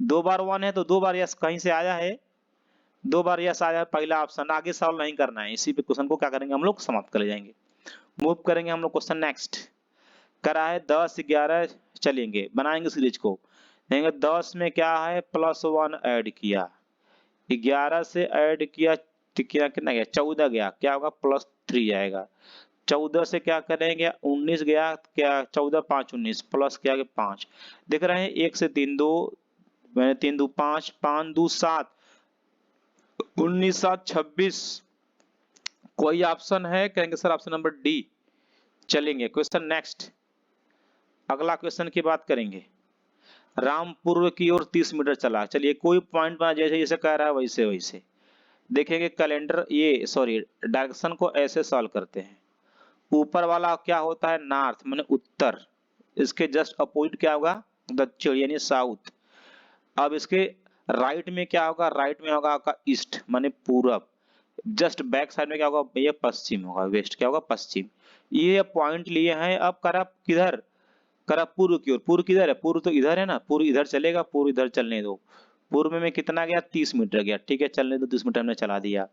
Speaker 1: 2 बार 1 है तो 2 बार यस कहीं से आया है, 2 बार यस आया है पहला ऑप्शन। आगे सॉल्व नहीं करना है, इसी पे क्वेश्चन को क्या करेंगे हम लोग समाप्त कर जाएंगे। मूव करेंगे हम लोग क्वेश्चन नेक्स्ट। करा है 10 11 चलेंगे बनाएंगे सीरीज को, देखेंगे 10 में क्या है +1 ऐड किया, 11 से ऐड किया तो क्या कितना गया 14 गया, क्या होगा +3 आएगा। 14 से क्या करेंगे 19 गया, क्या 14 5 19 प्लस क्या 5, देख रहे हैं 1 से 3 2 मैंने 3 2 5 5 2 7 19 7 26, कोई ऑप्शन है, कहेंगे सर ऑप्शन नंबर डी। चलेंगे क्वेश्चन नेक्स्ट, अगला क्वेश्चन की बात करेंगे। रामपुर की ओर 30 मीटर चला, चलिए कोई पॉइंट पर जैसे जैसे कह रहा है वैसे वैसे देखेंगे। कैलेंडर ये सॉरी डायरेक्शन को ऐसे सॉल्व करते हैं, ऊपर वाला क्या होता है नॉर्थ माने उत्तर, इसके जस्ट अपोजिट क्या होगा दक्षिण यानी साउथ। अब इसके राइट में क्या होगा, राइट में होगा आपका ईस्ट माने पूरब, जस्ट बैक साइड में क्या होगा ये पश्चिम होगा, वेस्ट क्या होगा पश्चिम। ये पॉइंट लिए हैं, अब करा किधर, करा पूर्व की ओर। पूर्व किधर है, पूर्व तो इधर है ना, पूर्व इधर चलेगा, पूर्व इधर चलने दो। पूर्व में कितना गया 30 मीटर गया, ठीक है चलने दो 30 मीटर हमने चला दिया।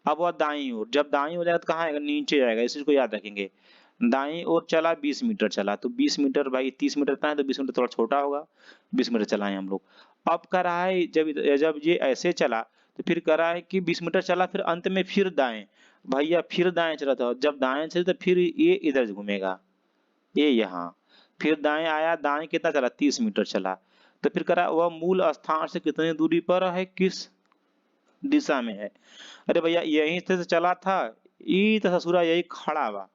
Speaker 1: अब वह दाईं ओर, जब दाईं हो जाएगा तो कहाँ आएगा नीचे जाएगा, इस चीज को याद रखेंगे। दाईं ओर चला 20 मीटर चला, तो 20 मीटर भाई 30 मीटर का है तो 20 मीटर थोड़ा छोटा होगा, 20 मीटर चलाएं हम लोग। अब कह रहा है जब जब ये ऐसे चला तो फिर कह रहा है कि 20 मीटर चला, फिर अंत में फिर दाएं, भैया फिर दाएं चला था, जब दाएं चले तो फिर ये इधर घूमेगा, ये यहाँ, फिर दाएं आया, दाएं कितना चला 30 मीटर चला, तो फिर कह रहा वह मूल स्थान से कितनी दूरी पर है, किस दिशा में है। अरे भैया यहीं से चला था, ये तो ससुरा यही खड़ा बा,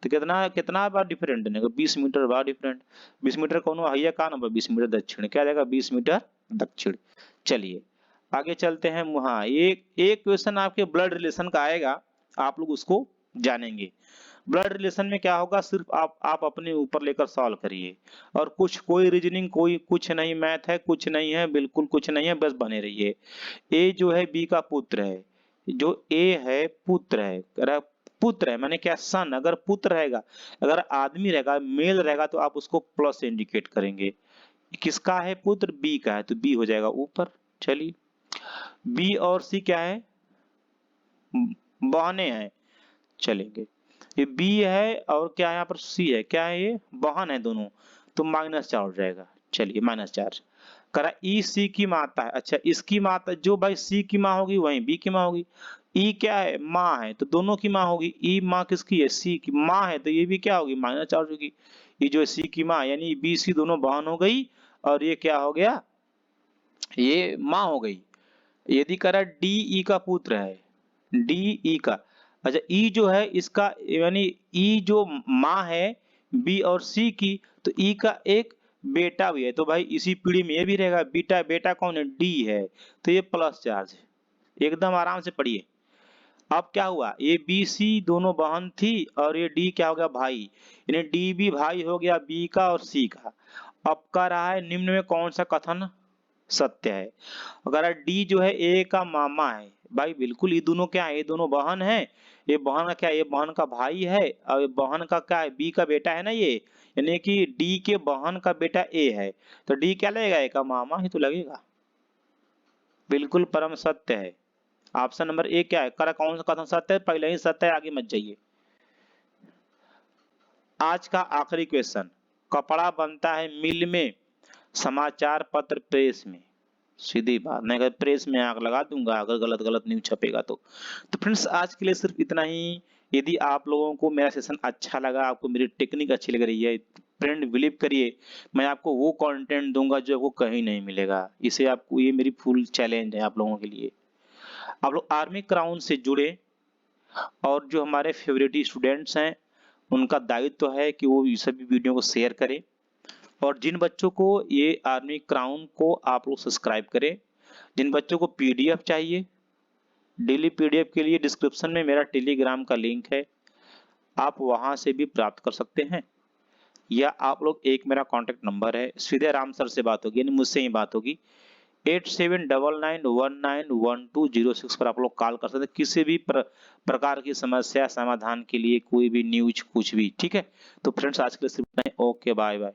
Speaker 1: तो कितना कितना बार डिफरेंट है 20 मीटर बार डिफरेंट। 20 मीटर कौन है का नंबर 20 मीटर दक्षिण, क्या जाएगा 20 मीटर दक्षिण। चलिए आगे चलते हैं। हाँ एक क्वेश्चन आपके ब्लड रिलेशन का आएगा, आप लोग उसको जानेंगे। ब्लड रिलेशन में क्या होगा, सिर्फ आप अपने ऊपर लेकर सॉल्व करिए, और कुछ कोई रीजनिंग कोई कुछ नहीं, मैथ है कुछ नहीं है, बिल्कुल कुछ नहीं है, बस बने रहिए। ए जो है बी का पुत्र है, जो ए है पुत्र है, पुत्र है माने क्या सन, अगर पुत्र रहेगा, अगर आदमी रहेगा मेल रहेगा तो आप उसको प्लस से इंडिकेट करेंगे। किसका है पुत्र, बी का है, तो बी हो जाएगा ऊपर। चलिए बी और सी क्या है बहने हैं, चलेंगे ये बी है और क्या है यहाँ पर सी है, क्या है ये बहन है दोनों, तो -4 हो जाएगा। चलिए -4 करा ई सी की माता है, अच्छा इसकी माता जो भाई सी की माँ होगी वही बी की माँ होगी। ई क्या है माँ है तो दोनों की माँ होगी, ई माँ किसकी है सी की माँ है, तो ये भी क्या होगी -4 होगी। ये जो सी की माँ यानी बी सी दोनों बहन हो गई, और ये क्या हो गया ये माँ हो गई। यदि करा डी ई का पुत्र है, डी ई का, अच्छा ई जो है इसका यानी ई जो माँ है बी और सी की, तो ई का एक बेटा भी है, तो भाई इसी पीढ़ी में ये भी रहेगा, बेटा बेटा कौन है डी है, तो ये +4 एकदम आराम से पढ़िए। अब क्या हुआ ये बी सी दोनों बहन थी और ये डी क्या हो गया भाई, यानी डी भी भाई हो गया बी का और सी का। अब कह रहा है निम्न में कौन सा कथन सत्य है, अगर डी जो है ए का मामा है, भाई बिल्कुल ये दोनों क्या है, ये दोनों बहन है, ये बहन का क्या है, ये बहन का भाई है, और ये बहन का क्या है बी का बेटा है ना ये, यानी कि डी के बहन का बेटा ए है, तो डी क्या लगेगा ए का मामा ही तो लगेगा, बिल्कुल परम सत्य है। ऑप्शन नंबर ए क्या है, करा कौन सा कथन सत्य है, पहले ही सत्य है आगे मत जाइए। आज का आखिरी क्वेश्चन, कपड़ा बनता है मिल में, समाचार पत्र प्रेस में, सीधी बात, मैं अगर प्रेस में आग लगा दूंगा अगर गलत गलत न्यूज छपेगा तो। फ्रेंड्स आज के लिए सिर्फ इतना ही। यदि आप लोगों को मेरा सेशन अच्छा लगा, आपको मेरी टेक्निक अच्छी लग रही है, फ्रेंड बिलीव करिए, मैं आपको वो कंटेंट दूंगा जो आपको कहीं नहीं मिलेगा। इसे आपको, ये मेरी फुल चैलेंज है आप लोगों के लिए। आप लोग आर्मी क्राउन से जुड़े और जो हमारे फेवरेट स्टूडेंट्स हैं उनका दायित्व है कि वो ये सभी वीडियो को शेयर करें, और जिन बच्चों को ये आर्मी क्राउन को आप लोग सब्सक्राइब करें। जिन बच्चों को पीडीएफ चाहिए, डेली पीडीएफ के लिए डिस्क्रिप्शन में मेरा टेलीग्राम का लिंक है, आप वहां से भी प्राप्त कर सकते हैं। या आप लोग, एक मेरा कॉन्टेक्ट नंबर है, सीधे राम सर से बात होगी, यानी मुझसे ही बात होगी, 8799191206 पर आप लोग कॉल कर सकते हैं किसी भी प्रकार की समस्या समाधान के लिए, कोई भी न्यूज कुछ भी। ठीक है, तो फ्रेंड्स आज के लिए सिर्फ इतना ही। Okay, bye bye.